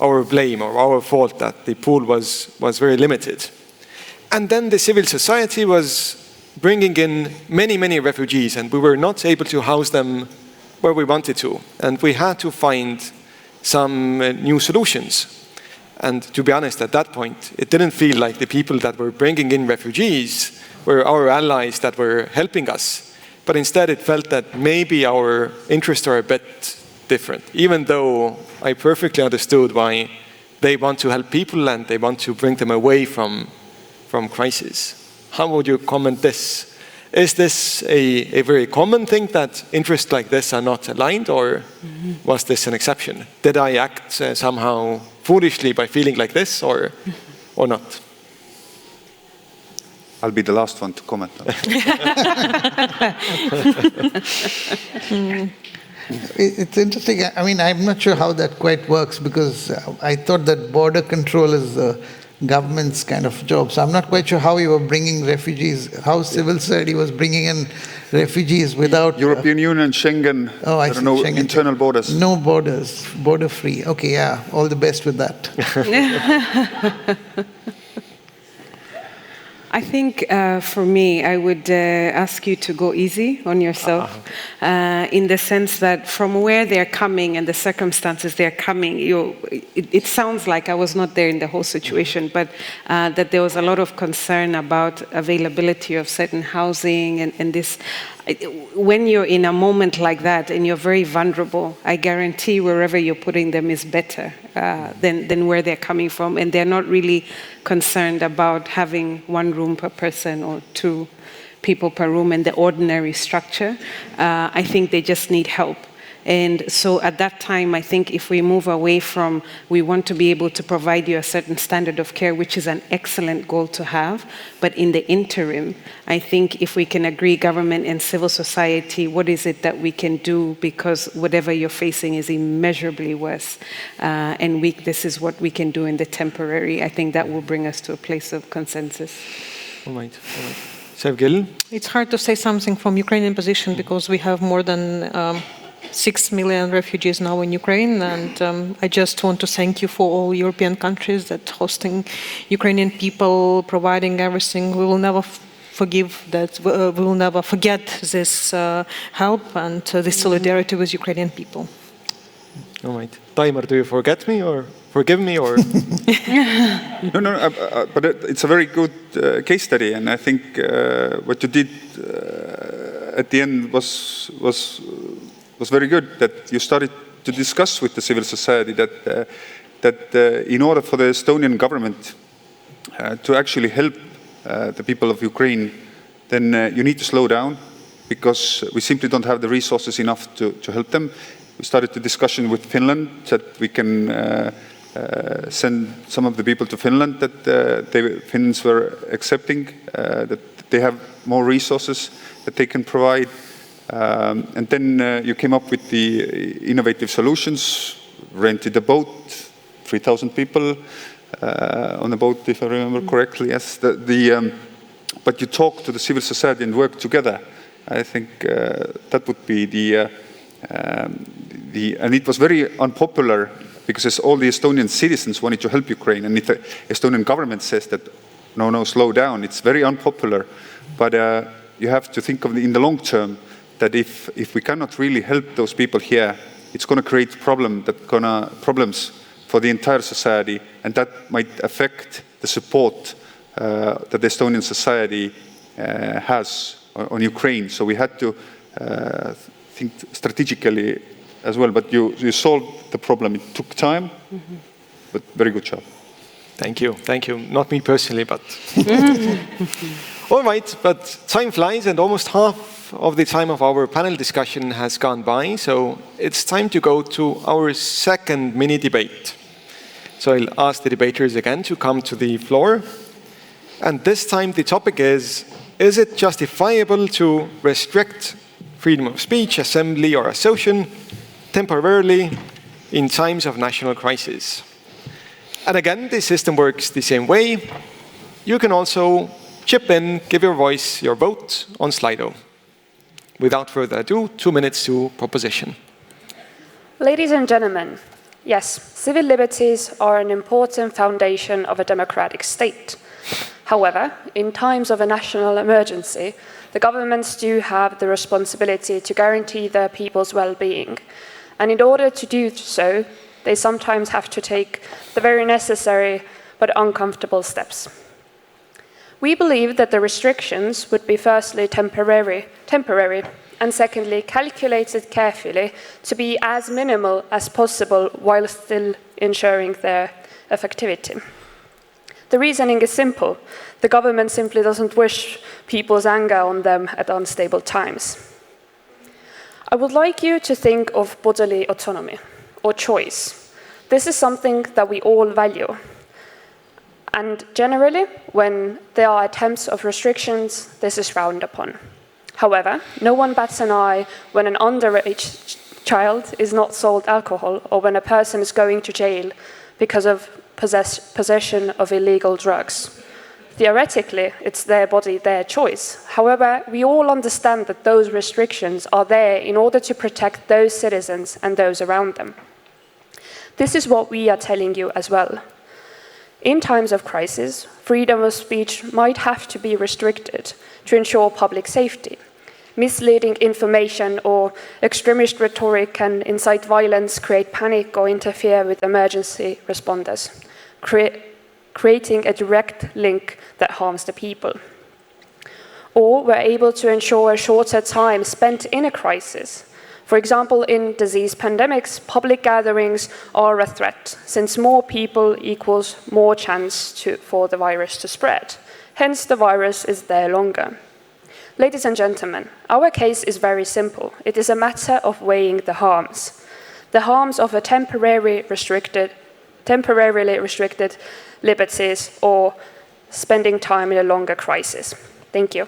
our blame or our fault that the pool was very limited. And then the civil society was bringing in many, many refugees, and we were not able to house them where we wanted to. And we had to find some new solutions. And to be honest, at that point, it didn't feel like the people that were bringing in refugees were our allies that were helping us. But instead, it felt that maybe our interests are a bit different, even though I perfectly understood why they want to help people and they want to bring them away from crisis. How would you comment this? Is this a very common thing that interests like this are not aligned, or was this an exception? Did I act somehow foolishly by feeling like this, or not? I'll be the last one to comment on it. It's interesting. I mean, I'm not sure how that quite works, because I thought that border control is the government's kind of job. So I'm not quite sure how you were bringing refugees, how civil society was bringing in refugees without... European Union, Schengen, I there are no Schengen. internal borders. No borders, border free. Okay, yeah, all the best with that. I think for me, I would ask you to go easy on yourself, in the sense that from where they're coming and the circumstances they're coming, it sounds like, I was not there in the whole situation, but that there was a lot of concern about availability of certain housing and this. When you're in a moment like that and you're very vulnerable, I guarantee wherever you're putting them is better than where they're coming from. And they're not really concerned about having 1 room per person or 2 people per room in the ordinary structure. I think they just need help. And so at that time, I think if we move away from, we want to be able to provide you a certain standard of care, which is an excellent goal to have, but in the interim, I think if we can agree, government and civil society, what is it that we can do, because whatever you're facing is immeasurably worse, and this is what we can do in the temporary. I think that will bring us to a place of consensus. All right. Sevgil? It's hard to say something from Ukrainian position, because we have more than 6 million refugees now in Ukraine, and I just want to thank you for all European countries that hosting Ukrainian people, providing everything. We will never forgive that. We will never forget this help and this solidarity with Ukrainian people. All right. Taimar, do you forget me or forgive me or? No, but it's a very good case study, and I think what you did at the end was very good, that you started to discuss with the civil society that in order for the Estonian government to actually help the people of Ukraine, then you need to slow down, because we simply don't have the resources enough to help them. We started the discussion with Finland that we can send some of the people to Finland that Finns were accepting, that they have more resources that they can provide. And then you came up with the innovative solutions, rented a boat, 3,000 people on a boat, if I remember correctly. Yes, but you talk to the civil society and work together. I think that would be and it was very unpopular, because all the Estonian citizens wanted to help Ukraine, and if the Estonian government says that, no, slow down, it's very unpopular. But you have to think of in the long term, that if we cannot really help those people here, it's going to create problems for the entire society, and that might affect the support that the Estonian society has on Ukraine. So we had to think strategically as well. But you solved the problem. It took time, but very good job. Thank you. Not me personally, but... All right, but time flies and almost half of the time of our panel discussion has gone by, so it's time to go to our second mini debate. So I'll ask the debaters again to come to the floor. And this time the topic is it justifiable to restrict freedom of speech, assembly, or association temporarily in times of national crisis? And again, the system works the same way. You can also chip in, give your voice, your vote on Slido. Without further ado, 2 minutes to proposition. Ladies and gentlemen, yes, civil liberties are an important foundation of a democratic state. However, in times of a national emergency, the governments do have the responsibility to guarantee their people's well-being. And in order to do so, they sometimes have to take the very necessary but uncomfortable steps. We believe that the restrictions would be firstly temporary, and secondly calculated carefully to be as minimal as possible while still ensuring their effectivity. The reasoning is simple. The government simply doesn't wish people's anger on them at unstable times. I would like you to think of bodily autonomy or choice. This is something that we all value. And generally, when there are attempts of restrictions, this is frowned upon. However, no one bats an eye when an underage child is not sold alcohol or when a person is going to jail because of possession of illegal drugs. Theoretically, it's their body, their choice. However, we all understand that those restrictions are there in order to protect those citizens and those around them. This is what we are telling you as well. In times of crisis, freedom of speech might have to be restricted to ensure public safety. Misleading information or extremist rhetoric can incite violence, create panic, or interfere with emergency responders, creating a direct link that harms the people. Or we're able to ensure a shorter time spent in a crisis. For example, in disease pandemics, public gatherings are a threat, since more people equals more chance for the virus to spread. Hence, the virus is there longer. Ladies and gentlemen, our case is very simple. It is a matter of weighing the harms. The harms of a temporarily restricted liberties or spending time in a longer crisis. Thank you.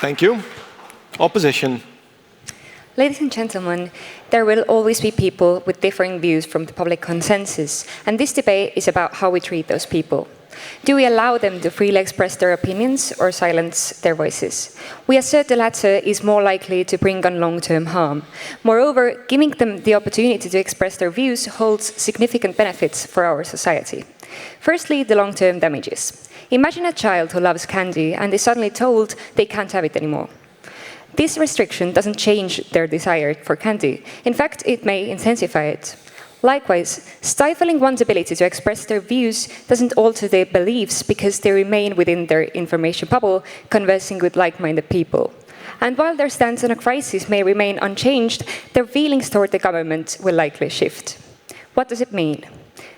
Thank you. Opposition. Ladies and gentlemen, there will always be people with differing views from the public consensus, and this debate is about how we treat those people. Do we allow them to freely express their opinions or silence their voices? We assert the latter is more likely to bring on long-term harm. Moreover, giving them the opportunity to express their views holds significant benefits for our society. Firstly, the long-term damages. Imagine a child who loves candy and is suddenly told they can't have it anymore. This restriction doesn't change their desire for candy. In fact, it may intensify it. Likewise, stifling one's ability to express their views doesn't alter their beliefs because they remain within their information bubble, conversing with like-minded people. And while their stance on a crisis may remain unchanged, their feelings toward the government will likely shift. What does it mean?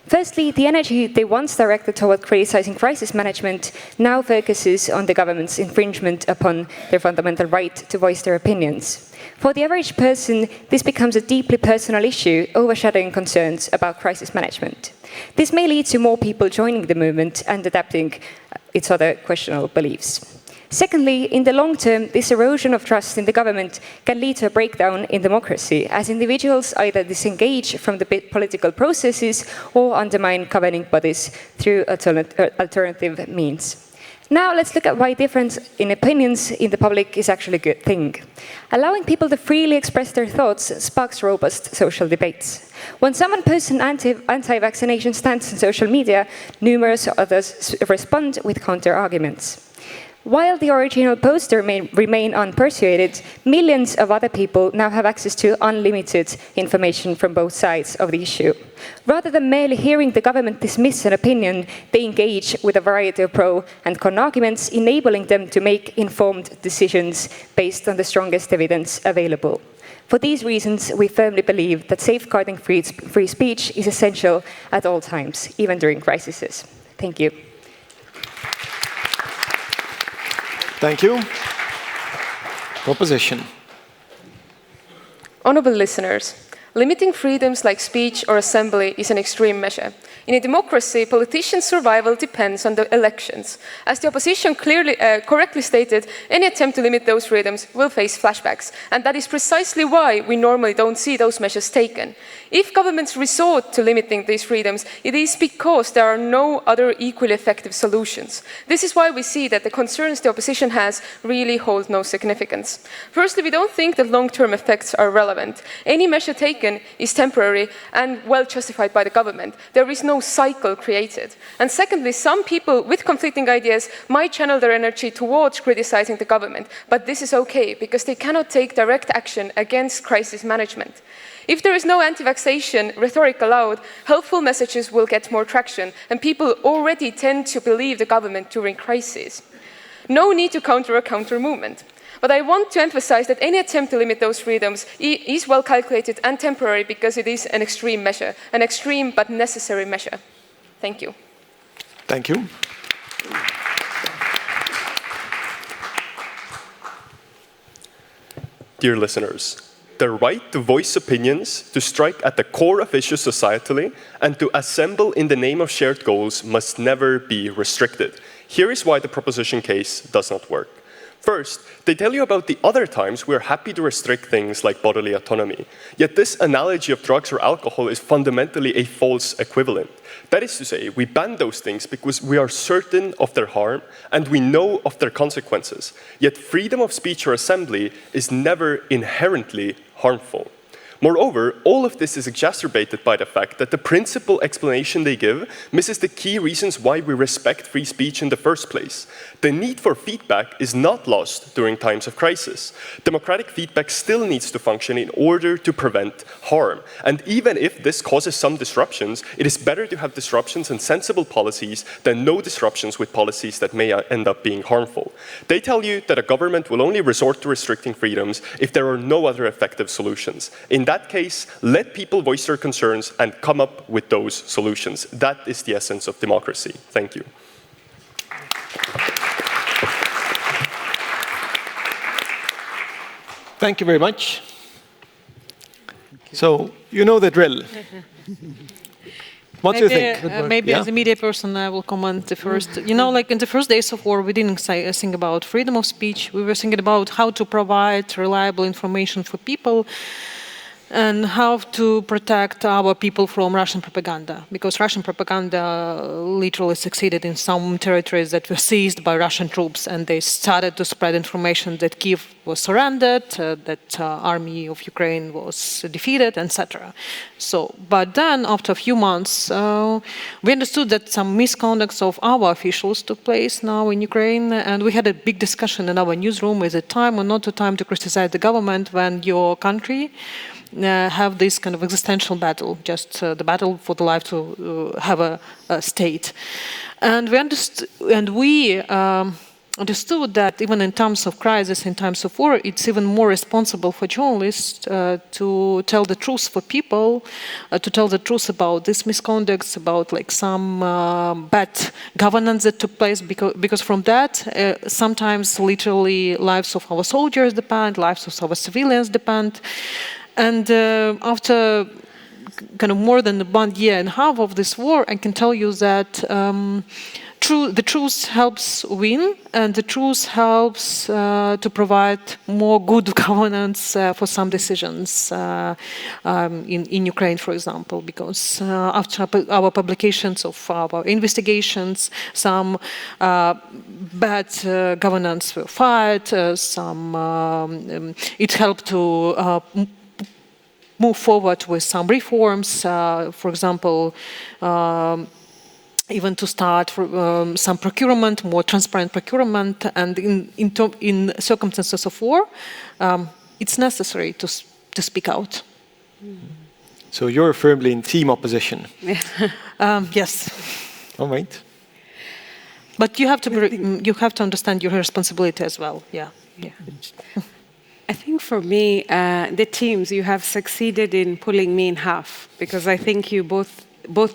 Firstly, the energy they once directed toward criticizing crisis management now focuses on the government's infringement upon their fundamental right to voice their opinions. For the average person, this becomes a deeply personal issue, overshadowing concerns about crisis management. This may lead to more people joining the movement and adapting its other questionable beliefs. Secondly, in the long term, this erosion of trust in the government can lead to a breakdown in democracy, as individuals either disengage from the political processes or undermine governing bodies through alternative means. Now let's look at why difference in opinions in the public is actually a good thing. Allowing people to freely express their thoughts sparks robust social debates. When someone posts an anti-vaccination stance on social media, numerous others respond with counter-arguments. While the original poster may remain unpersuaded, millions of other people now have access to unlimited information from both sides of the issue. Rather than merely hearing the government dismiss an opinion, they engage with a variety of pro and con arguments, enabling them to make informed decisions based on the strongest evidence available. For these reasons, we firmly believe that safeguarding free speech is essential at all times, even during crises. Thank you. Thank you. Proposition. Honourable listeners, limiting freedoms like speech or assembly is an extreme measure. In a democracy, politicians' survival depends on the elections. As the opposition correctly stated, any attempt to limit those freedoms will face flashbacks, and that is precisely why we normally don't see those measures taken. If governments resort to limiting these freedoms, it is because there are no other equally effective solutions. This is why we see that the concerns the opposition has really hold no significance. Firstly, we don't think that long-term effects are relevant. Any measure taken is temporary and well justified by the government. There is no cycle created. And secondly, some people with conflicting ideas might channel their energy towards criticizing the government, but this is okay because they cannot take direct action against crisis management. If there is no anti-vaxxation rhetoric allowed, helpful messages will get more traction, and people already tend to believe the government during crises. No need to counter a counter movement. But I want to emphasize that any attempt to limit those freedoms is well calculated and temporary because it is an extreme measure, an extreme but necessary measure. Thank you. Thank you. Dear listeners, the right to voice opinions, to strike at the core of issues societally, and to assemble in the name of shared goals must never be restricted. Here is why the proposition case does not work. First, they tell you about the other times we're happy to restrict things like bodily autonomy. Yet this analogy of drugs or alcohol is fundamentally a false equivalent. That is to say, we ban those things because we are certain of their harm and we know of their consequences. Yet freedom of speech or assembly is never inherently harmful. Moreover, all of this is exacerbated by the fact that the principal explanation they give misses the key reasons why we respect free speech in the first place. The need for feedback is not lost during times of crisis. Democratic feedback still needs to function in order to prevent harm. And even if this causes some disruptions, it is better to have disruptions and sensible policies than no disruptions with policies that may end up being harmful. They tell you that a government will only resort to restricting freedoms if there are no other effective solutions. In that case, let people voice their concerns and come up with those solutions. That is the essence of democracy. Thank you. Thank you very much. So, you know the drill. What do you think? Maybe as a media person, I will comment the first. You know, like in the first days of war, we didn't think about freedom of speech. We were thinking about how to provide reliable information for people and how to protect our people from Russian propaganda, because Russian propaganda literally succeeded in some territories that were seized by Russian troops, and they started to spread information that Kiev was surrendered, that army of Ukraine was defeated, etc. So, but then after a few months, we understood that some misconducts of our officials took place now in Ukraine, and we had a big discussion in our newsroom: is it time or not the time to criticize the government when your country have this kind of existential battle, just the battle for the life to have a state. And we understood that even in times of crisis, in times of war, it's even more responsible for journalists to tell the truth for people, to tell the truth about these misconducts, about like some bad governance that took place, because from that, sometimes literally lives of our soldiers depend, lives of our civilians depend. And after kind of more than 1 year and a half of this war, I can tell you that the truth helps win, and the truth helps to provide more good governance for some decisions in Ukraine, for example, because after our publications of our investigations, some bad governance were fired, it helped to move forward with some reforms, for example, even to start some procurement, more transparent procurement, and in circumstances of war, it's necessary to speak out. So you're firmly in team opposition. Yes. All right. But you have to understand your responsibility as well. Yeah. I think for me, the teams, you have succeeded in pulling me in half, because I think you both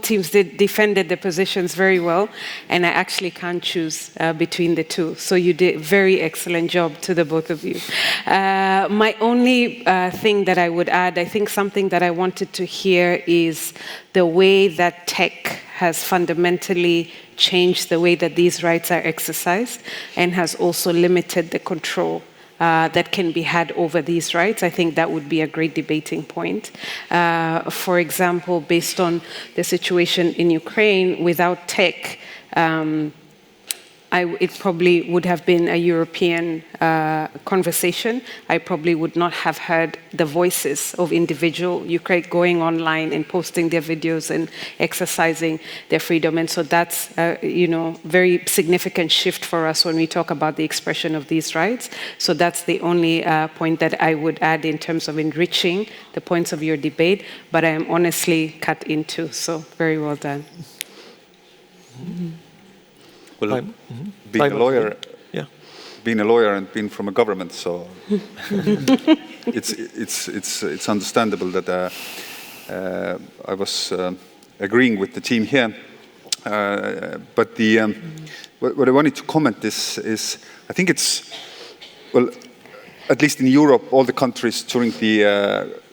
teams defended the positions very well, and I actually can't choose between the two. So you did a very excellent job to the both of you. My only thing that I would add, I think something that I wanted to hear is the way that tech has fundamentally changed the way that these rights are exercised and has also limited the control that can be had over these rights. I think that would be a great debating point. For example, based on the situation in Ukraine, without tech, it probably would have been a European conversation. I probably would not have heard the voices of individual Ukraine going online and posting their videos and exercising their freedom. And so that's very significant shift for us when we talk about the expression of these rights. So that's the only point that I would add in terms of enriching the points of your debate. But I am honestly cut into, so very well done. Well, being a lawyer and being from a government, so it's understandable that I was agreeing with the team here. But what I wanted to comment is I think it's, well, at least in Europe, all the countries during the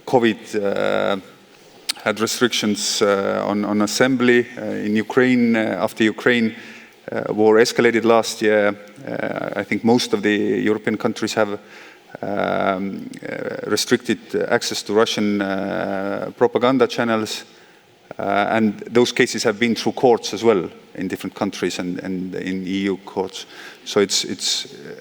COVID had restrictions on assembly. In Ukraine, after Ukraine war escalated last year, I think most of the European countries have restricted access to Russian propaganda channels, and those cases have been through courts as well in different countries and in EU courts. So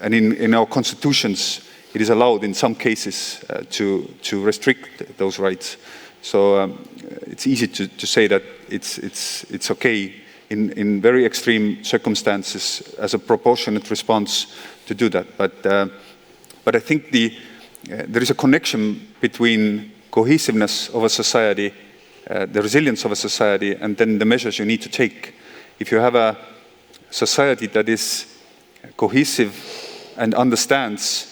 and in our constitutions, it is allowed in some cases to restrict those rights. So it's easy to say that it's okay in very extreme circumstances as a proportionate response to do that. But I think there is a connection between cohesiveness of a society, the resilience of a society, and then the measures you need to take. If you have a society that is cohesive and understands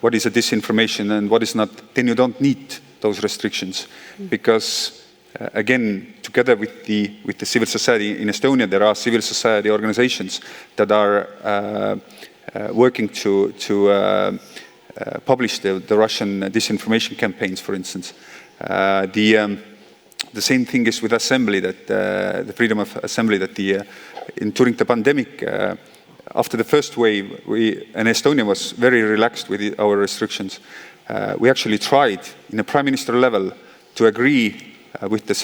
what is a disinformation and what is not, then you don't need those restrictions, because again, together with the civil society in Estonia, there are civil society organizations that are working to publish the Russian disinformation campaigns, for instance. The same thing is with assembly, that the freedom of assembly, that during the pandemic, after the first wave, and Estonia was very relaxed with our restrictions. We actually tried, in a prime minister level, to agree with the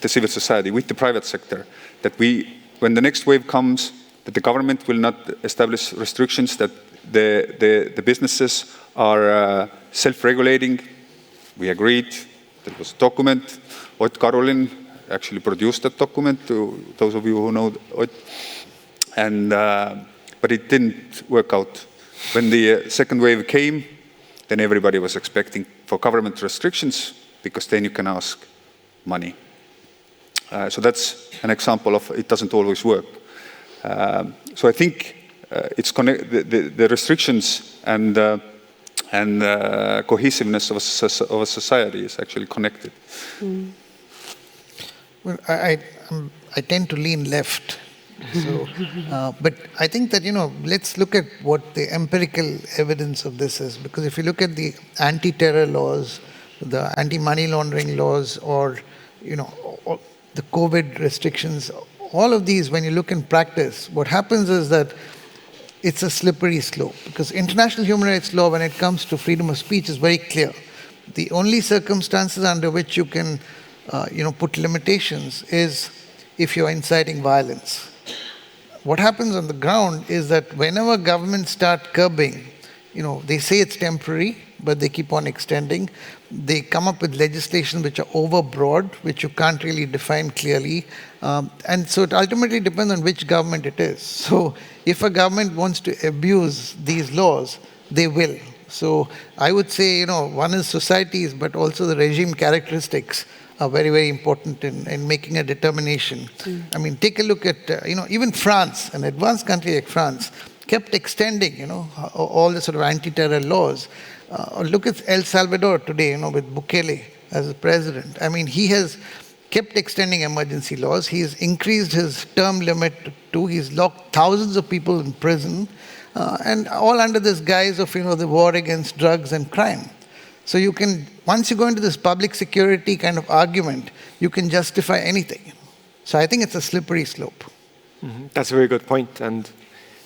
civil society, with the private sector, that when the next wave comes, that the government will not establish restrictions, that the businesses are self-regulating. We agreed. There was a document. Ott Karolin actually produced that document, to those of you who know Ott. But it didn't work out. When the second wave came, then everybody was expecting for government restrictions, because then you can ask money. So that's an example of it doesn't always work. So I think the restrictions and cohesiveness of a society is actually connected. Well, I tend to lean left. So, but I think that, let's look at what the empirical evidence of this is. Because if you look at the anti-terror laws, the anti-money laundering laws, or, the COVID restrictions, all of these, when you look in practice, what happens is that it's a slippery slope. Because international human rights law, when it comes to freedom of speech, is very clear. The only circumstances under which you can, put limitations is if you're inciting violence. What happens on the ground is that whenever governments start curbing, they say it's temporary, but they keep on extending. They come up with legislation which are overbroad, which you can't really define clearly. And so it ultimately depends on which government it is. So if a government wants to abuse these laws, they will. So I would say, one is societies, but also the regime characteristics are very, very important in making a determination. I mean, take a look at, even France, an advanced country like France, kept extending, all the sort of anti-terror laws. Look at El Salvador today, with Bukele as the president. I mean, he has kept extending emergency laws. He's increased his term limit to 2. He's locked thousands of people in prison, and all under this guise of, the war against drugs and crime. So once you go into this public security kind of argument, you can justify anything. So I think it's a slippery slope. That's a very good point. And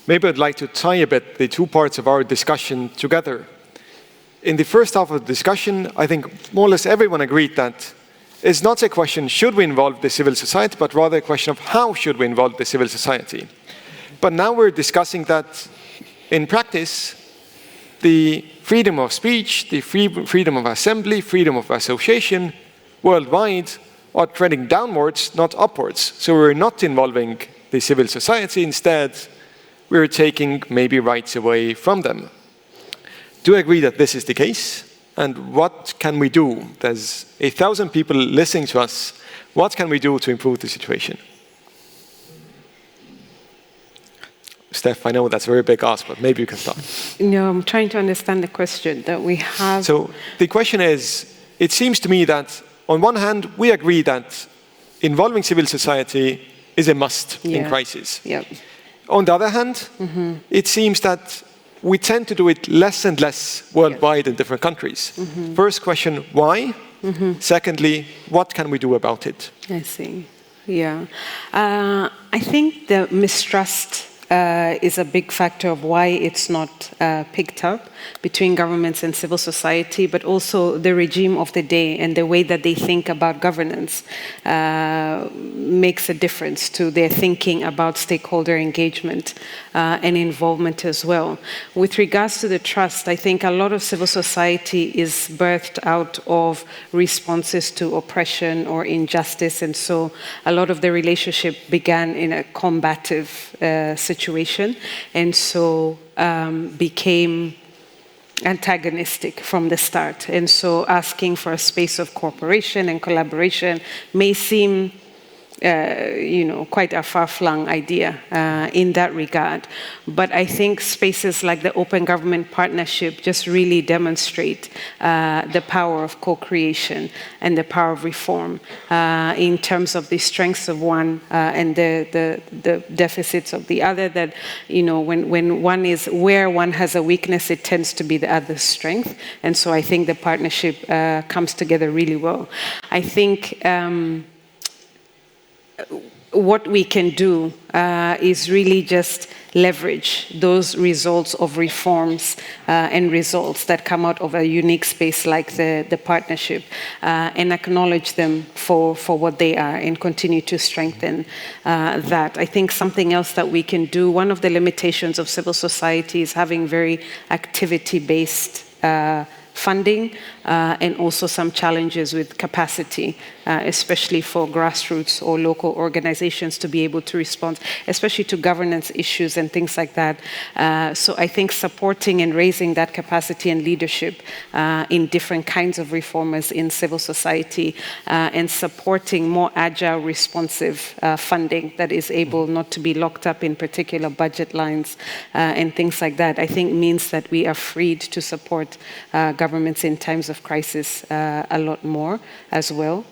maybe I'd like to tie a bit the two parts of our discussion together. In the first half of the discussion, I think more or less everyone agreed that it's not a question, should we involve the civil society, but rather a question of how should we involve the civil society. But now we're discussing that in practice, the freedom of speech, the freedom of assembly, freedom of association worldwide are trending downwards, not upwards. So we're not involving the civil society. Instead, we're taking maybe rights away from them. Do you agree that this is the case? And what can we do? There's 1,000 people listening to us. What can we do to improve the situation? Steph, I know that's a very big ask, but maybe you can start. No, I'm trying to understand the question that we have. So the question is, it seems to me that on one hand, we agree that involving civil society is a must in crisis. Yep. On the other hand, it seems that we tend to do it less and less worldwide in different countries. First question, why? Secondly, what can we do about it? I see. Yeah. I think the mistrust is a big factor of why it's not picked up between governments and civil society, but also the regime of the day and the way that they think about governance makes a difference to their thinking about stakeholder engagement and involvement as well. With regards to the trust, I think a lot of civil society is birthed out of responses to oppression or injustice, and so a lot of the relationship began in a combative situation, and so became antagonistic from the start. And so asking for a space of cooperation and collaboration may seem quite a far-flung idea in that regard. But I think spaces like the Open Government Partnership just really demonstrate the power of co-creation and the power of reform in terms of the strengths of one and the deficits of the other. That, when one is where one has a weakness, it tends to be the other's strength. And so I think the partnership comes together really well. I think what we can do is really just leverage those results of reforms and results that come out of a unique space like the partnership and acknowledge them for what they are and continue to strengthen that. I think something else that we can do, one of the limitations of civil society is having very activity-based funding and also some challenges with capacity, especially for grassroots or local organizations to be able to respond, especially to governance issues and things like that. So I think supporting and raising that capacity and leadership in different kinds of reformers in civil society and supporting more agile, responsive funding that is able not to be locked up in particular budget lines and things like that, I think means that we are freed to support governments in times of crisis a lot more as well.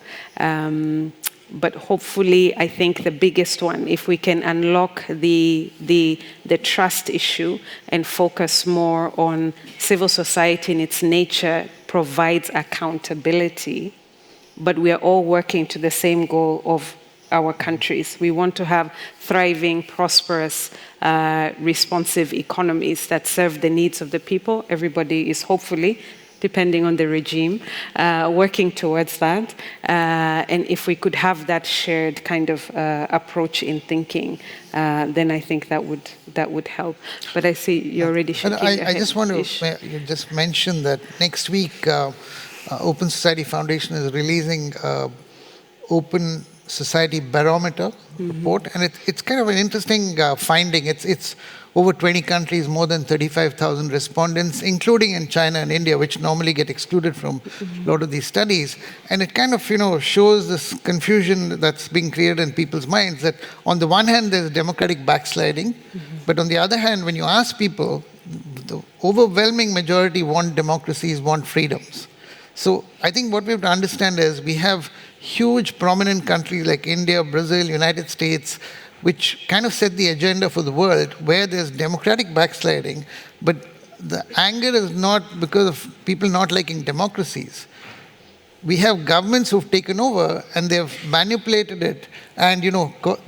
But hopefully, I think the biggest one, if we can unlock the trust issue and focus more on civil society in its nature, provides accountability, but we are all working to the same goal of our countries. We want to have thriving, prosperous, responsive economies that serve the needs of the people. Everybody is hopefully, depending on the regime, working towards that. And if we could have that shared kind of approach in thinking, then I think that would help. But I see you're already shaking your head. I just want to just mention that next week, Open Society Foundation is releasing open Society Barometer report, and it's kind of an interesting finding. It's over 20 countries, more than 35,000 respondents, including in China and India, which normally get excluded from a lot of these studies. And it kind of, shows this confusion that's being created in people's minds, that on the one hand, there's democratic backsliding, but on the other hand, when you ask people, the overwhelming majority want democracies, want freedoms. So I think what we have to understand is we have huge prominent countries like India, Brazil, United States, which kind of set the agenda for the world, where there's democratic backsliding, but the anger is not because of people not liking democracies. We have governments who've taken over and they've manipulated it, and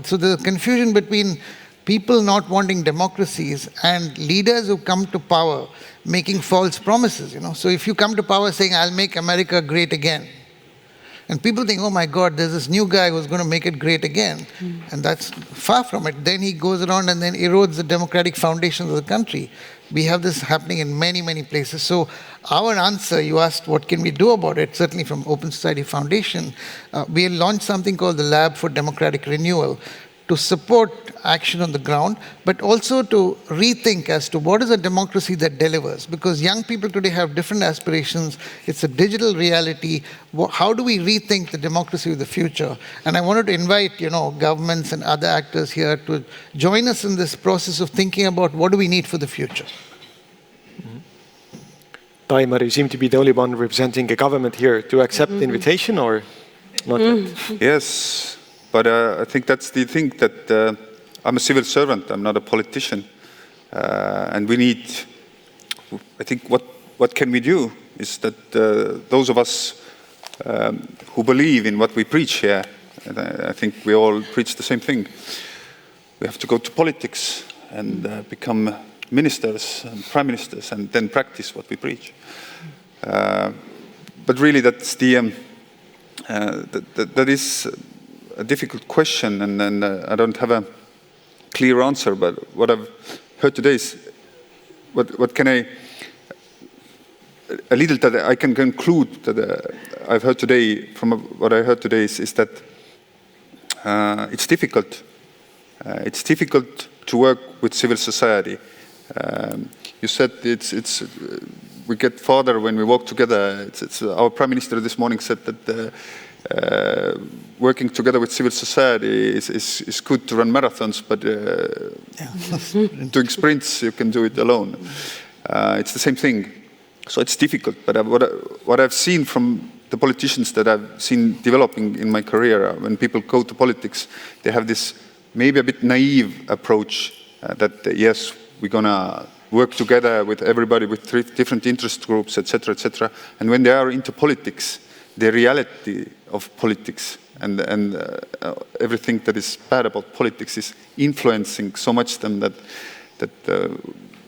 so the confusion between people not wanting democracies and leaders who come to power making false promises. So if you come to power saying, I'll make America great again, and people think, oh my God, there's this new guy who's going to make it great again. And that's far from it. Then he goes around and then erodes the democratic foundations of the country. We have this happening in many, many places. So our answer, you asked what can we do about it, certainly from Open Society Foundation, we launched something called the Lab for Democratic Renewal to support action on the ground, but also to rethink as to what is a democracy that delivers. Because young people today have different aspirations. It's a digital reality. How do we rethink the democracy of the future? And I wanted to invite, governments and other actors here to join us in this process of thinking about what do we need for the future. Daimar, you seem to be the only one representing a government here. Do you accept the invitation or not yet? Yes. But I think that's the thing, that I'm a civil servant, I'm not a politician. And we need, I think what can we do is that those of us who believe in what we preach here, and I think we all preach the same thing, we have to go to politics and become ministers and prime ministers and then practice what we preach. But really that's that is a difficult question, and I don't have a clear answer, but what I've heard today is, what can I can conclude that I've heard today, from what I heard today is that it's difficult. It's difficult to work with civil society. You said we get farther when we walk together. Our Prime Minister this morning said that working together with civil society is good to run marathons, but doing sprints, you can do it alone. It's the same thing. So it's difficult. But what I've seen from the politicians that I've seen developing in my career, when people go to politics, they have this maybe a bit naive approach that, yes, we're going to work together with everybody with different interest groups, etc., etc. And when they are into politics, the reality of politics and everything that is bad about politics is influencing so much them that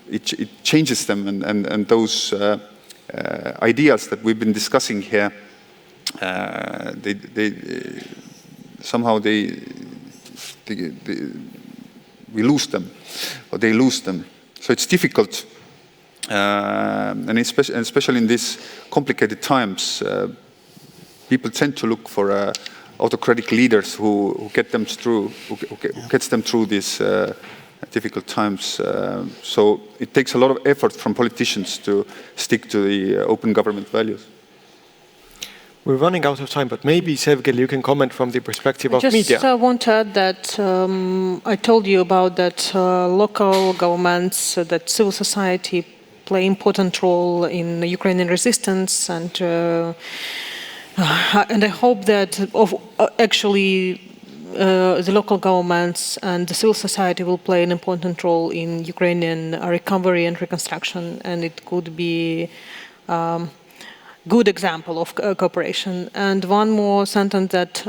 it changes them, and those ideals that we've been discussing here, we lose them, or they lose them. So it's difficult, and especially in these complicated times. People tend to look for autocratic leaders who get them through, who gets them through these difficult times. So it takes a lot of effort from politicians to stick to the open government values. We're running out of time, but maybe, Sevgil, you can comment from the perspective of media. I want to add that I told you about that local governments, that civil society play important role in Ukrainian resistance, and I hope that the local governments and the civil society will play an important role in Ukrainian recovery and reconstruction, and it could be good example of cooperation. And one more sentence that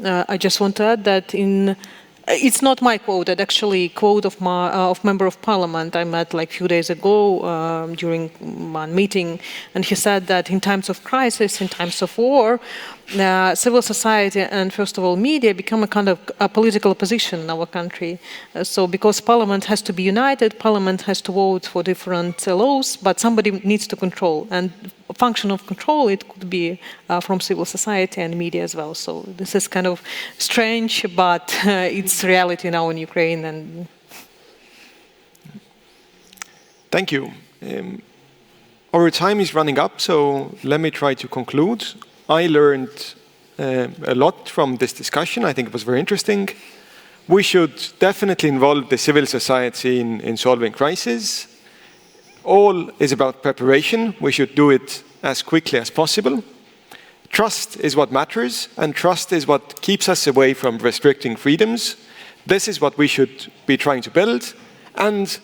I just want to add, that it's not my quote, it's actually a quote of Member of Parliament I met like a few days ago during one meeting, and he said that in times of crisis, in times of war, civil society and, first of all, media become a kind of a political opposition in our country. So because parliament has to be united, parliament has to vote for different laws, but somebody needs to control. And a function of control, it could be from civil society and media as well. So this is kind of strange, but it's reality now in Ukraine. And thank you. Our time is running up, so let me try to conclude. I learned a lot from this discussion. I think it was very interesting. We should definitely involve the civil society in solving crises. All is about preparation. We should do it as quickly as possible. Trust is what matters, and trust is what keeps us away from restricting freedoms. This is what we should be trying to build, and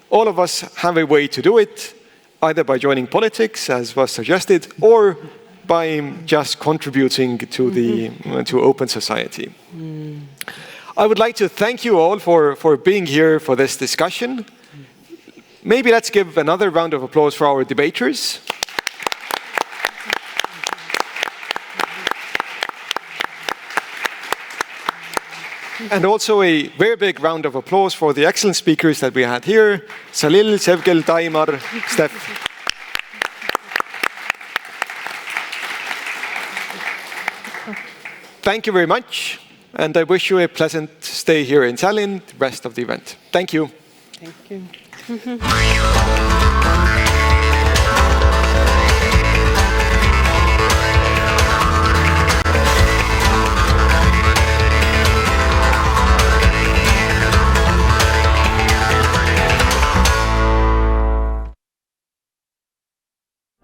all of us have a way to do it, either by joining politics, as was suggested, or by just contributing to open society. I would like to thank you all for being here for this discussion. Maybe let's give another round of applause for our debaters. And also a very big round of applause for the excellent speakers that we had here, Salil, Sevgel, Daimar, Steph. Thank you very much, and I wish you a pleasant stay here in Tallinn, the rest of the event. Thank you. Thank you.